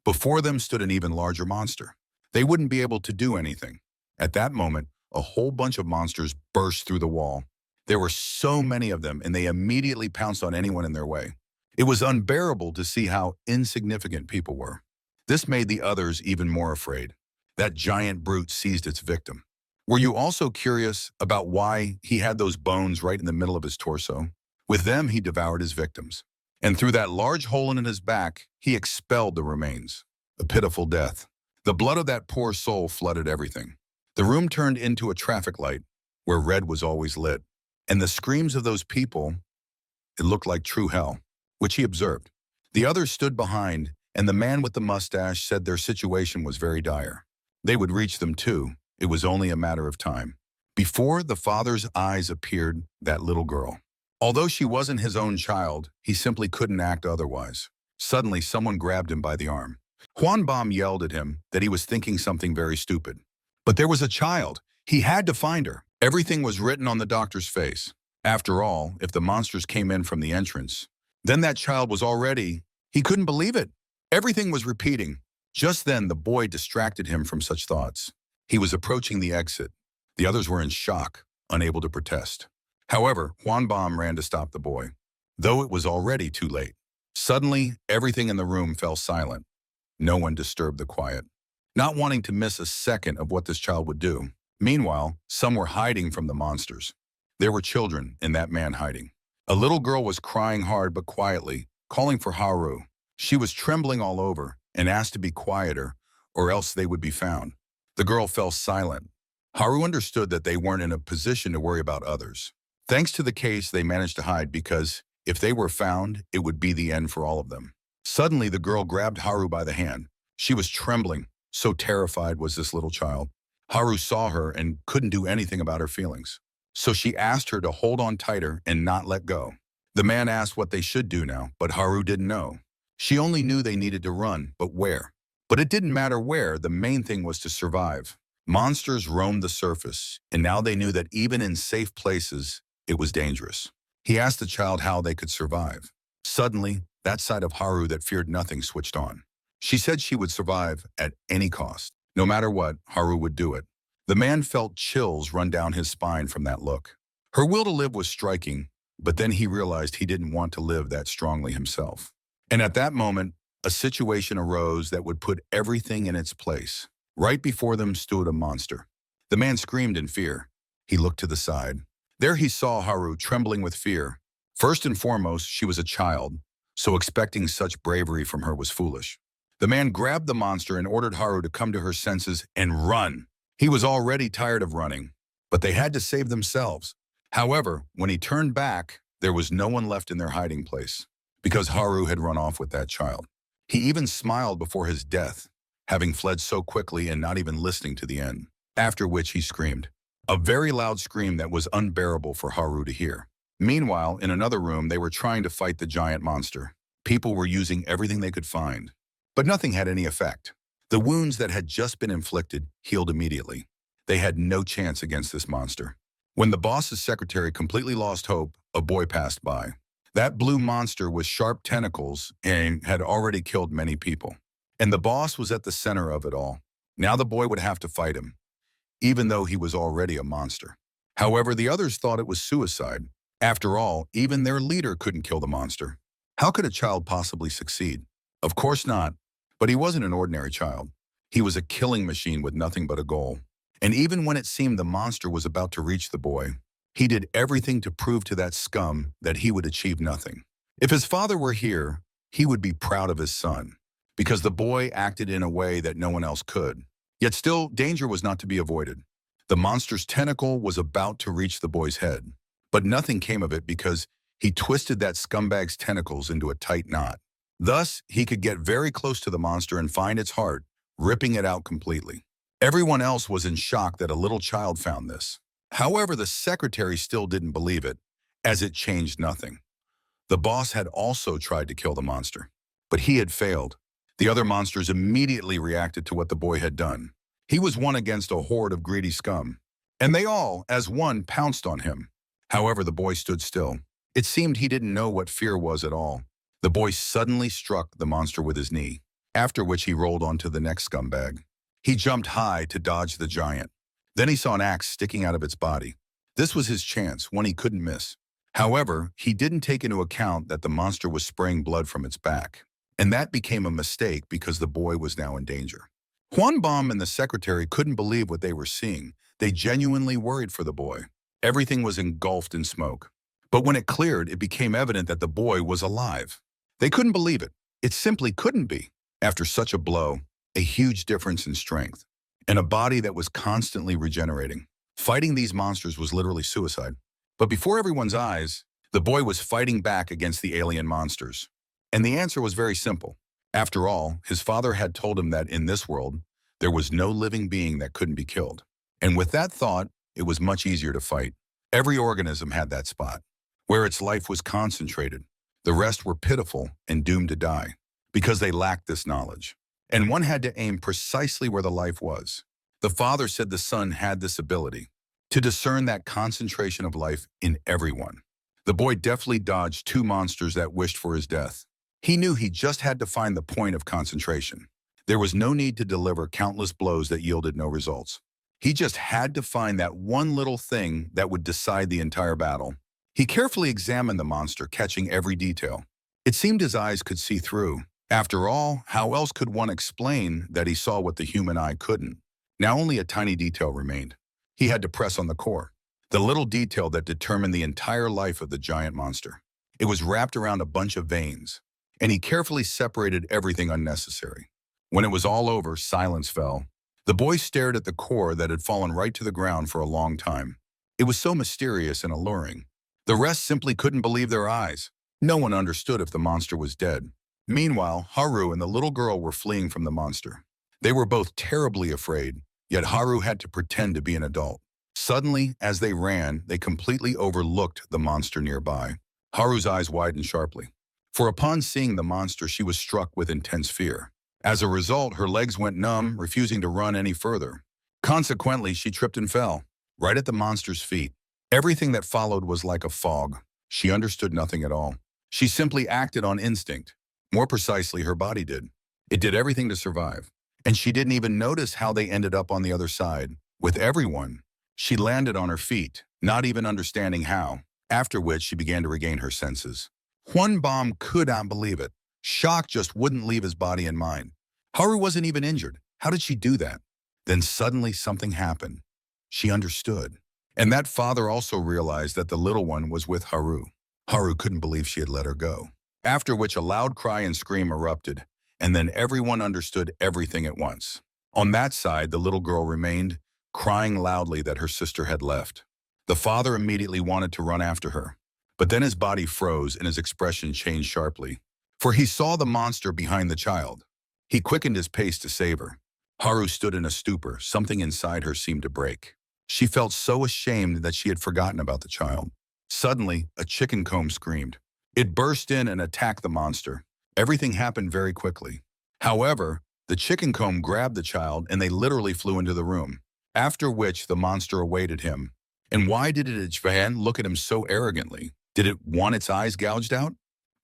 Before them stood an even larger monster. They wouldn't be able to do anything. At that moment, a whole bunch of monsters burst through the wall. There were so many of them, and they immediately pounced on anyone in their way. It was unbearable to see how insignificant people were. This made the others even more afraid. That giant brute seized its victim. Were you also curious about why he had those bones right in the middle of his torso? With them, he devoured his victims. And through that large hole in his back, he expelled the remains. A pitiful death. The blood of that poor soul flooded everything. The room turned into a traffic light, where red was always lit. And the screams of those people, it looked like true hell, which he observed. The others stood behind, and the man with the mustache said their situation was very dire. They would reach them too. It was only a matter of time. Before the father's eyes appeared that little girl. Although she wasn't his own child, he simply couldn't act otherwise. Suddenly, someone grabbed him by the arm. Juan Baum yelled at him that he was thinking something very stupid. But there was a child. He had to find her. Everything was written on the doctor's face. After all, if the monsters came in from the entrance, then that child was already... He couldn't believe it. Everything was repeating. Just then, the boy distracted him from such thoughts. He was approaching the exit. The others were in shock, unable to protest. However, Juan Bom ran to stop the boy, though it was already too late. Suddenly, everything in the room fell silent. No one disturbed the quiet, not wanting to miss a second of what this child would do. Meanwhile, some were hiding from the monsters. There were children in that man hiding. A little girl was crying hard but quietly, calling for Haru. She was trembling all over and asked to be quieter, or else they would be found. The girl fell silent. Haru understood that they weren't in a position to worry about others. Thanks to the case, they managed to hide because if they were found, it would be the end for all of them. Suddenly, the girl grabbed Haru by the hand. She was trembling, so terrified was this little child. Haru saw her and couldn't do anything about her feelings. So she asked her to hold on tighter and not let go. The man asked what they should do now, but Haru didn't know. She only knew they needed to run, but where? But it didn't matter where, the main thing was to survive. Monsters roamed the surface, and now they knew that even in safe places, it was dangerous. He asked the child how they could survive. Suddenly, that side of Haru that feared nothing switched on. She said she would survive at any cost. No matter what, Haru would do it. The man felt chills run down his spine from that look. Her will to live was striking, but then he realized he didn't want to live that strongly himself. And at that moment, a situation arose that would put everything in its place. Right before them stood a monster. The man screamed in fear. He looked to the side. There he saw Haru trembling with fear. First and foremost, she was a child, so expecting such bravery from her was foolish. The man grabbed the monster and ordered Haru to come to her senses and run. He was already tired of running, but they had to save themselves. However, when he turned back, there was no one left in their hiding place, because Haru had run off with that child. He even smiled before his death, having fled so quickly and not even listening to the end, after which he screamed. A very loud scream that was unbearable for Haru to hear. Meanwhile, in another room, they were trying to fight the giant monster. People were using everything they could find, but nothing had any effect. The wounds that had just been inflicted healed immediately. They had no chance against this monster. When the boss's secretary completely lost hope, a boy passed by. That blue monster with sharp tentacles and had already killed many people. And the boss was at the center of it all. Now the boy would have to fight him, even though he was already a monster. However, the others thought it was suicide. After all, even their leader couldn't kill the monster. How could a child possibly succeed? Of course not. But he wasn't an ordinary child. He was a killing machine with nothing but a goal. And even when it seemed the monster was about to reach the boy, he did everything to prove to that scum that he would achieve nothing. If his father were here, he would be proud of his son, because the boy acted in a way that no one else could. Yet still, danger was not to be avoided. The monster's tentacle was about to reach the boy's head, but nothing came of it because he twisted that scumbag's tentacles into a tight knot. Thus, he could get very close to the monster and find its heart, ripping it out completely. Everyone else was in shock that a little child found this. However, the secretary still didn't believe it, as it changed nothing. The boss had also tried to kill the monster, but he had failed. The other monsters immediately reacted to what the boy had done. He was one against a horde of greedy scum, and they all, as one, pounced on him. However, the boy stood still. It seemed he didn't know what fear was at all. The boy suddenly struck the monster with his knee, after which he rolled onto the next scumbag. He jumped high to dodge the giant. Then he saw an axe sticking out of its body. This was his chance, one he couldn't miss. However, he didn't take into account that the monster was spraying blood from its back. And that became a mistake because the boy was now in danger. Juan Bom and the secretary couldn't believe what they were seeing. They genuinely worried for the boy. Everything was engulfed in smoke. But when it cleared, it became evident that the boy was alive. They couldn't believe it. It simply couldn't be. After such a blow, a huge difference in strength, and a body that was constantly regenerating. Fighting these monsters was literally suicide. But before everyone's eyes, the boy was fighting back against the alien monsters. And the answer was very simple. After all, his father had told him that in this world, there was no living being that couldn't be killed. And with that thought, it was much easier to fight. Every organism had that spot, where its life was concentrated. The rest were pitiful and doomed to die, because they lacked this knowledge. And one had to aim precisely where the life was. The father said the son had this ability. to discern that concentration of life in everyone. The boy deftly dodged two monsters that wished for his death. He knew he just had to find the point of concentration. There was no need to deliver countless blows that yielded no results. He just had to find that one little thing that would decide the entire battle. He carefully examined the monster, catching every detail. It seemed his eyes could see through. After all, how else could one explain that he saw what the human eye couldn't? Now only a tiny detail remained. He had to press on the core, the little detail that determined the entire life of the giant monster. It was wrapped around a bunch of veins, and he carefully separated everything unnecessary. When it was all over, silence fell. The boy stared at the core that had fallen right to the ground for a long time. It was so mysterious and alluring. The rest simply couldn't believe their eyes. No one understood if the monster was dead. Meanwhile, Haru and the little girl were fleeing from the monster. They were both terribly afraid, yet Haru had to pretend to be an adult. Suddenly, as they ran, they completely overlooked the monster nearby. Haru's eyes widened sharply, for upon seeing the monster, she was struck with intense fear. As a result, her legs went numb, refusing to run any further. Consequently, she tripped and fell, right at the monster's feet. Everything that followed was like a fog. She understood nothing at all. She simply acted on instinct. More precisely, her body did. It did everything to survive. And she didn't even notice how they ended up on the other side. With everyone, she landed on her feet, not even understanding how, after which she began to regain her senses. Huan Bom could not believe it. Shock just wouldn't leave his body and mind. Haru wasn't even injured. How did she do that? Then suddenly something happened. She understood. And that father also realized that the little one was with Haru. Haru couldn't believe she had let her go. After which a loud cry and scream erupted, and then everyone understood everything at once. On that side, the little girl remained, crying loudly that her sister had left. The father immediately wanted to run after her, but then his body froze and his expression changed sharply, for he saw the monster behind the child. He quickened his pace to save her. Haru stood in a stupor. Something inside her seemed to break. She felt so ashamed that she had forgotten about the child. Suddenly, a chicken comb screamed. It burst in and attacked the monster. Everything happened very quickly. However, the chicken comb grabbed the child and they literally flew into the room, after which the monster awaited him. And why did it look at him so arrogantly? Did it want its eyes gouged out?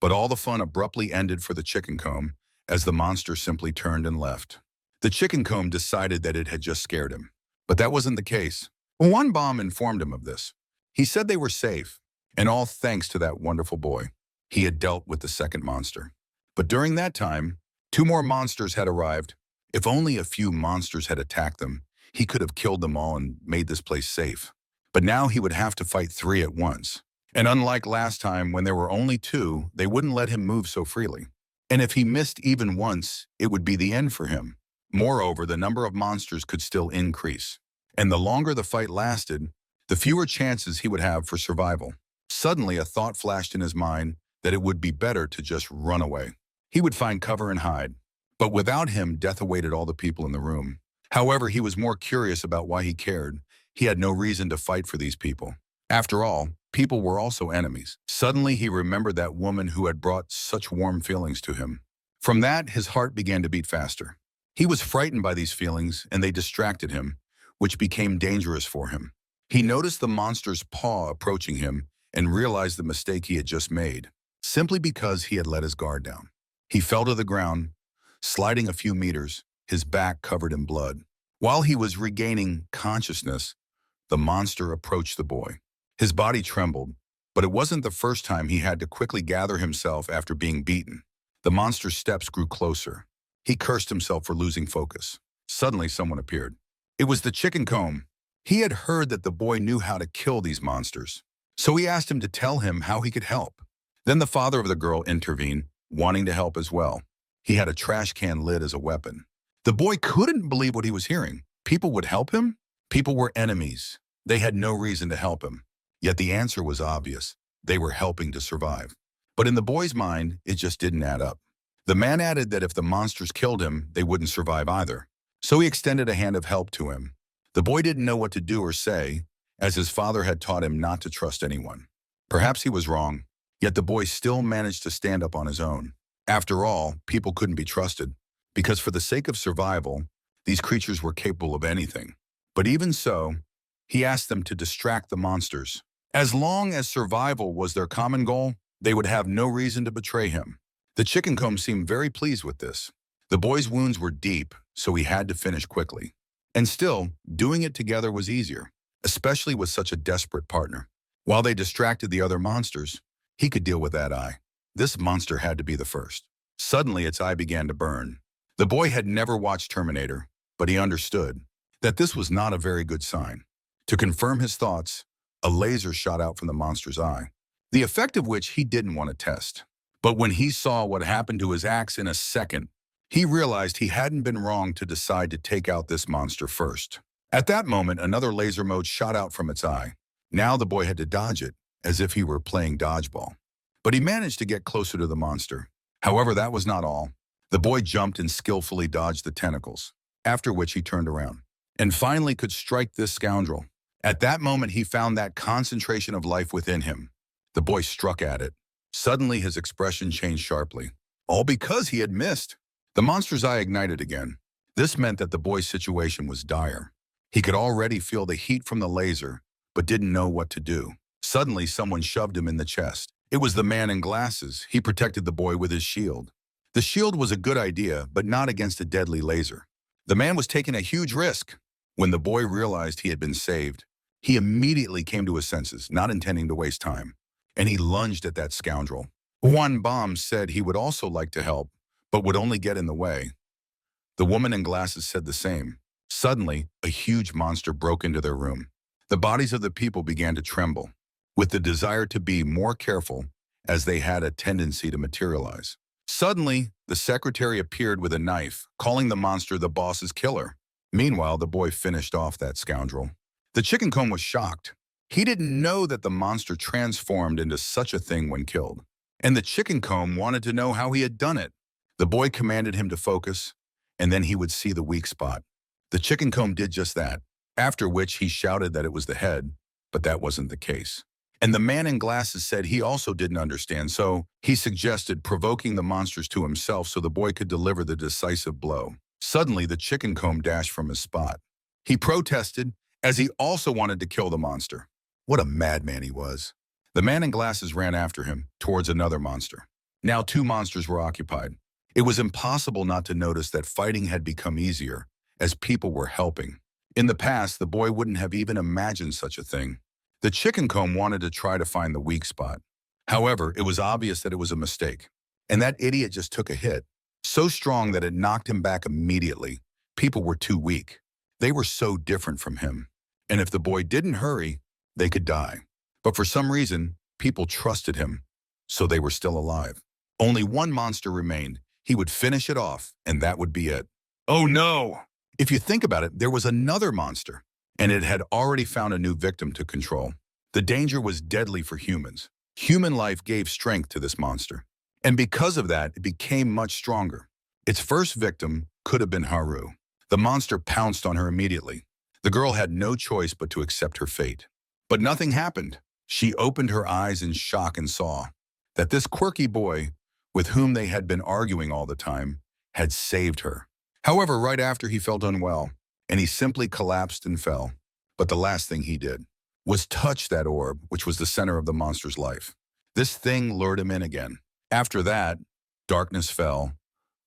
But all the fun abruptly ended for the chicken comb as the monster simply turned and left. The chicken comb decided that it had just scared him. But that wasn't the case. One bomb informed him of this. He said they were safe, and all thanks to that wonderful boy. He had dealt with the second monster. But during that time, two more monsters had arrived. If only a few monsters had attacked them, he could have killed them all and made this place safe. But now he would have to fight three at once. And unlike last time when there were only two, they wouldn't let him move so freely. And if he missed even once, it would be the end for him. Moreover, the number of monsters could still increase. And the longer the fight lasted, the fewer chances he would have for survival. Suddenly, a thought flashed in his mind that it would be better to just run away. He would find cover and hide. But without him, death awaited all the people in the room. However, he was more curious about why he cared. He had no reason to fight for these people. After all, people were also enemies. Suddenly, he remembered that woman who had brought such warm feelings to him. From that, his heart began to beat faster. He was frightened by these feelings, and they distracted him, which became dangerous for him. He noticed the monster's paw approaching him and realized the mistake he had just made, simply because he had let his guard down. He fell to the ground, sliding a few meters, his back covered in blood. While he was regaining consciousness, the monster approached the boy. His body trembled, but it wasn't the first time he had to quickly gather himself after being beaten. The monster's steps grew closer. He cursed himself for losing focus. Suddenly, someone appeared. It was the chicken comb. He had heard that the boy knew how to kill these monsters, so he asked him to tell him how he could help. Then the father of the girl intervened, wanting to help as well. He had a trash can lid as a weapon. The boy couldn't believe what he was hearing. People would help him? People were enemies. They had no reason to help him. Yet the answer was obvious. They were helping to survive. But in the boy's mind, it just didn't add up. The man added that if the monsters killed him, they wouldn't survive either. So he extended a hand of help to him. The boy didn't know what to do or say, as his father had taught him not to trust anyone. Perhaps he was wrong, yet the boy still managed to stand up on his own. After all, people couldn't be trusted, because for the sake of survival, these creatures were capable of anything. But even so, He asked them to distract the monsters. As long as survival was their common goal, they would have no reason to betray him. The chicken comb seemed very pleased with this. The boy's wounds were deep, so he had to finish quickly. And still, doing it together was easier, especially with such a desperate partner. While they distracted the other monsters, he could deal with that eye. This monster had to be the first. Suddenly, its eye began to burn. The boy had never watched Terminator, but he understood that this was not a very good sign. To confirm his thoughts, a laser shot out from the monster's eye, the effect of which he didn't want to test. But when he saw what happened to his axe in a second, he realized he hadn't been wrong to decide to take out this monster first. At that moment, another laser mode shot out from its eye. Now the boy had to dodge it, as if he were playing dodgeball. But he managed to get closer to the monster. However, that was not all. The boy jumped and skillfully dodged the tentacles, after which he turned around and finally could strike this scoundrel. At that moment, he found that concentration of life within him. The boy struck at it. Suddenly, his expression changed sharply, all because he had missed. The monster's eye ignited again. This meant that the boy's situation was dire. He could already feel the heat from the laser, but didn't know what to do. Suddenly, someone shoved him in the chest. It was the man in glasses. He protected the boy with his shield. The shield was a good idea, but not against a deadly laser. The man was taking a huge risk. When the boy realized he had been saved, he immediately came to his senses, not intending to waste time, and he lunged at that scoundrel. Juan Bomb said he would also like to help, but would only get in the way. The woman in glasses said the same. Suddenly, a huge monster broke into their room. The bodies of the people began to tremble, with the desire to be more careful, as they had a tendency to materialize. Suddenly, the secretary appeared with a knife, calling the monster the boss's killer. Meanwhile, the boy finished off that scoundrel. The chicken comb was shocked. He didn't know that the monster transformed into such a thing when killed. And the chicken comb wanted to know how he had done it. The boy commanded him to focus, and then he would see the weak spot. The chicken comb did just that, after which he shouted that it was the head, but that wasn't the case. And the man in glasses said he also didn't understand, so he suggested provoking the monsters to himself so the boy could deliver the decisive blow. Suddenly, the chicken comb dashed from his spot. He protested, as he also wanted to kill the monster. What a madman he was. The man in glasses ran after him, towards another monster. Now 2 monsters were occupied. It was impossible not to notice that fighting had become easier, as people were helping. In the past, the boy wouldn't have even imagined such a thing. The chicken comb wanted to try to find the weak spot. However, it was obvious that it was a mistake. And that idiot just took a hit, so strong that it knocked him back immediately. People were too weak. They were so different from him. And if the boy didn't hurry, they could die. But for some reason, people trusted him, so they were still alive. Only one monster remained. He would finish it off, and that would be it. Oh no! If you think about it, there was another monster, and it had already found a new victim to control. The danger was deadly for humans. Human life gave strength to this monster. And because of that, it became much stronger. Its first victim could have been Haru. The monster pounced on her immediately. The girl had no choice but to accept her fate. But nothing happened. She opened her eyes in shock and saw that this quirky boy, with whom they had been arguing all the time, had saved her. However, right after he felt unwell, and he simply collapsed and fell. But the last thing he did was touch that orb, which was the center of the monster's life. This thing lured him in again. After that, darkness fell,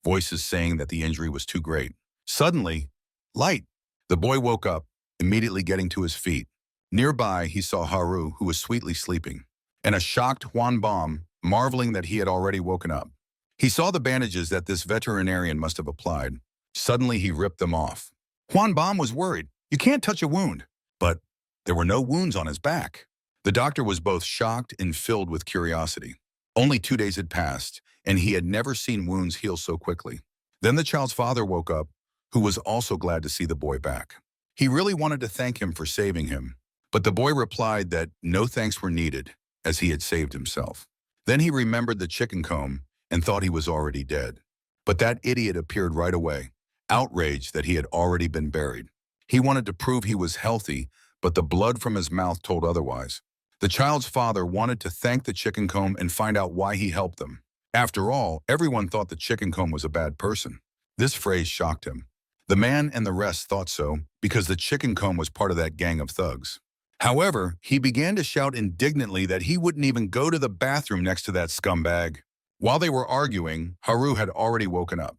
voices saying that the injury was too great. Suddenly, light. The boy woke up, immediately getting to his feet. Nearby, he saw Haru, who was sweetly sleeping, and a shocked Juan Bomb, marveling that he had already woken up. He saw the bandages that this veterinarian must have applied. Suddenly, he ripped them off. Juan Bomb was worried. You can't touch a wound. But there were no wounds on his back. The doctor was both shocked and filled with curiosity. Only 2 days had passed, and he had never seen wounds heal so quickly. Then the child's father woke up, who was also glad to see the boy back. He really wanted to thank him for saving him, but the boy replied that no thanks were needed, as he had saved himself. Then he remembered the chicken comb and thought he was already dead. But that idiot appeared right away, outraged that he had already been buried. He wanted to prove he was healthy, but the blood from his mouth told otherwise. The child's father wanted to thank the chicken comb and find out why he helped them. After all, everyone thought the chicken comb was a bad person. This phrase shocked him. The man and the rest thought so because the chicken comb was part of that gang of thugs. However, he began to shout indignantly that he wouldn't even go to the bathroom next to that scumbag. While they were arguing, Haru had already woken up.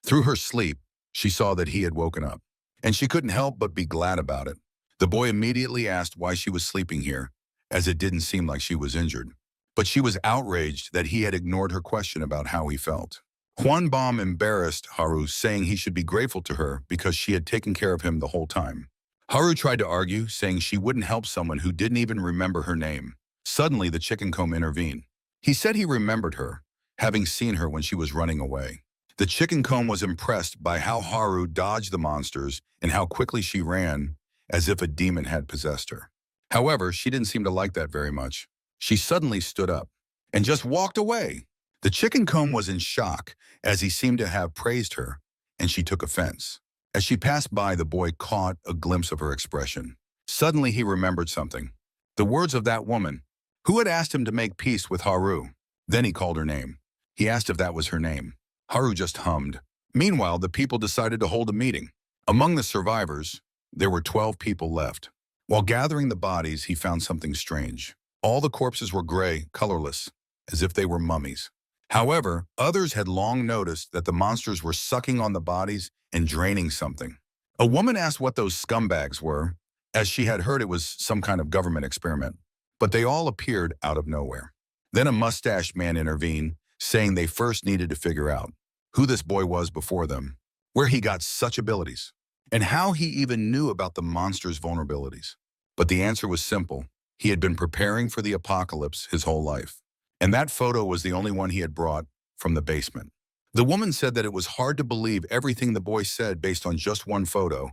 Through her sleep, she saw that he had woken up, and she couldn't help but be glad about it. The boy immediately asked why she was sleeping here, as it didn't seem like she was injured. But she was outraged that he had ignored her question about how he felt. Juan Baum embarrassed Haru, saying he should be grateful to her because she had taken care of him the whole time. Haru tried to argue, saying she wouldn't help someone who didn't even remember her name. Suddenly, the chicken comb intervened. He said he remembered her, having seen her when she was running away. The chicken comb was impressed by how Haru dodged the monsters and how quickly she ran, as if a demon had possessed her. However, she didn't seem to like that very much. She suddenly stood up and just walked away. The chicken comb was in shock, as he seemed to have praised her, and she took offense. As she passed by, the boy caught a glimpse of her expression. Suddenly, he remembered something. The words of that woman, who had asked him to make peace with Haru. Then he called her name. He asked if that was her name. Haru just hummed. Meanwhile, the people decided to hold a meeting. Among the survivors, there were 12 people left. While gathering the bodies, he found something strange. All the corpses were gray, colorless, as if they were mummies. However, others had long noticed that the monsters were sucking on the bodies and draining something. A woman asked what those scumbags were, as she had heard it was some kind of government experiment, but they all appeared out of nowhere. Then a mustached man intervened, saying they first needed to figure out who this boy was before them, where he got such abilities, and how he even knew about the monster's vulnerabilities. But the answer was simple. He had been preparing for the apocalypse his whole life, and that photo was the only one he had brought from the basement. The woman said that it was hard to believe everything the boy said based on just one photo,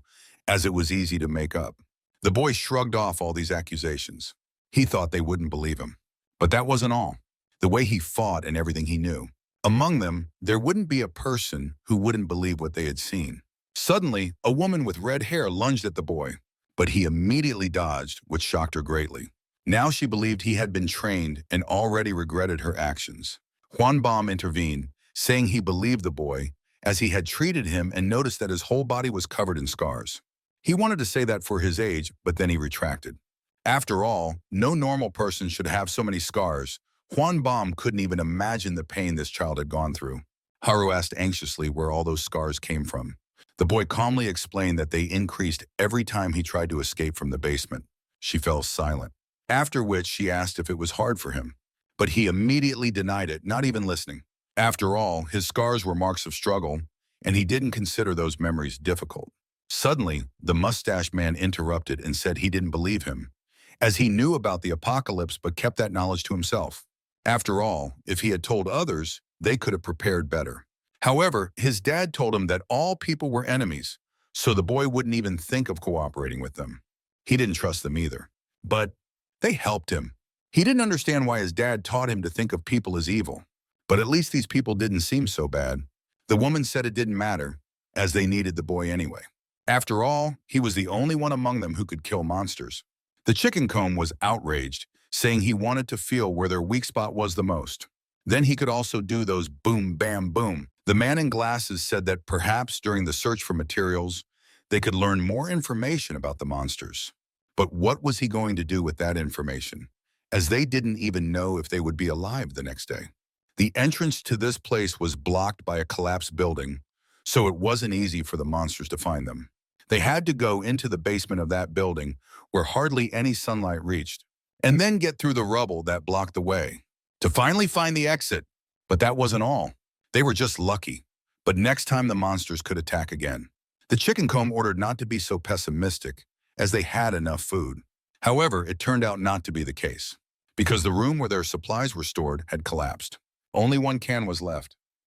as it was easy to make up. The boy shrugged off all these accusations. He thought they wouldn't believe him. But that wasn't all. The way he fought and everything he knew. Among them, there wouldn't be a person who wouldn't believe what they had seen. Suddenly, a woman with red hair lunged at the boy, but he immediately dodged, which shocked her greatly. Now she believed he had been trained and already regretted her actions. Juan Baum intervened, saying he believed the boy, as he had treated him and noticed that his whole body was covered in scars. He wanted to say that for his age, but then he retracted. After all, no normal person should have so many scars. Juan Baum couldn't even imagine the pain this child had gone through. Haru asked anxiously where all those scars came from. The boy calmly explained that they increased every time he tried to escape from the basement. She fell silent, after which she asked if it was hard for him. But he immediately denied it, not even listening. After all, his scars were marks of struggle, and he didn't consider those memories difficult. Suddenly, the mustached man interrupted and said he didn't believe him, as he knew about the apocalypse but kept that knowledge to himself. After all, if he had told others, they could have prepared better. However, his dad told him that all people were enemies, so the boy wouldn't even think of cooperating with them. He didn't trust them either. But they helped him. He didn't understand why his dad taught him to think of people as evil. But at least these people didn't seem so bad. The woman said it didn't matter, as they needed the boy anyway. After all, he was the only one among them who could kill monsters. The chicken comb was outraged, saying he wanted to feel where their weak spot was the most. Then he could also do those boom, bam, boom. The man in glasses said that perhaps during the search for materials, they could learn more information about the monsters. But what was he going to do with that information, as they didn't even know if they would be alive the next day? The entrance to this place was blocked by a collapsed building, so it wasn't easy for the monsters to find them. They had to go into the basement of that building, where hardly any sunlight reached, and then get through the rubble that blocked the way, to finally find the exit. But that wasn't all. They were just lucky. But next time the monsters could attack again. The chicken comb ordered not to be so pessimistic, as they had enough food. However, it turned out not to be the case, because the room where their supplies were stored had collapsed. Only one can was left.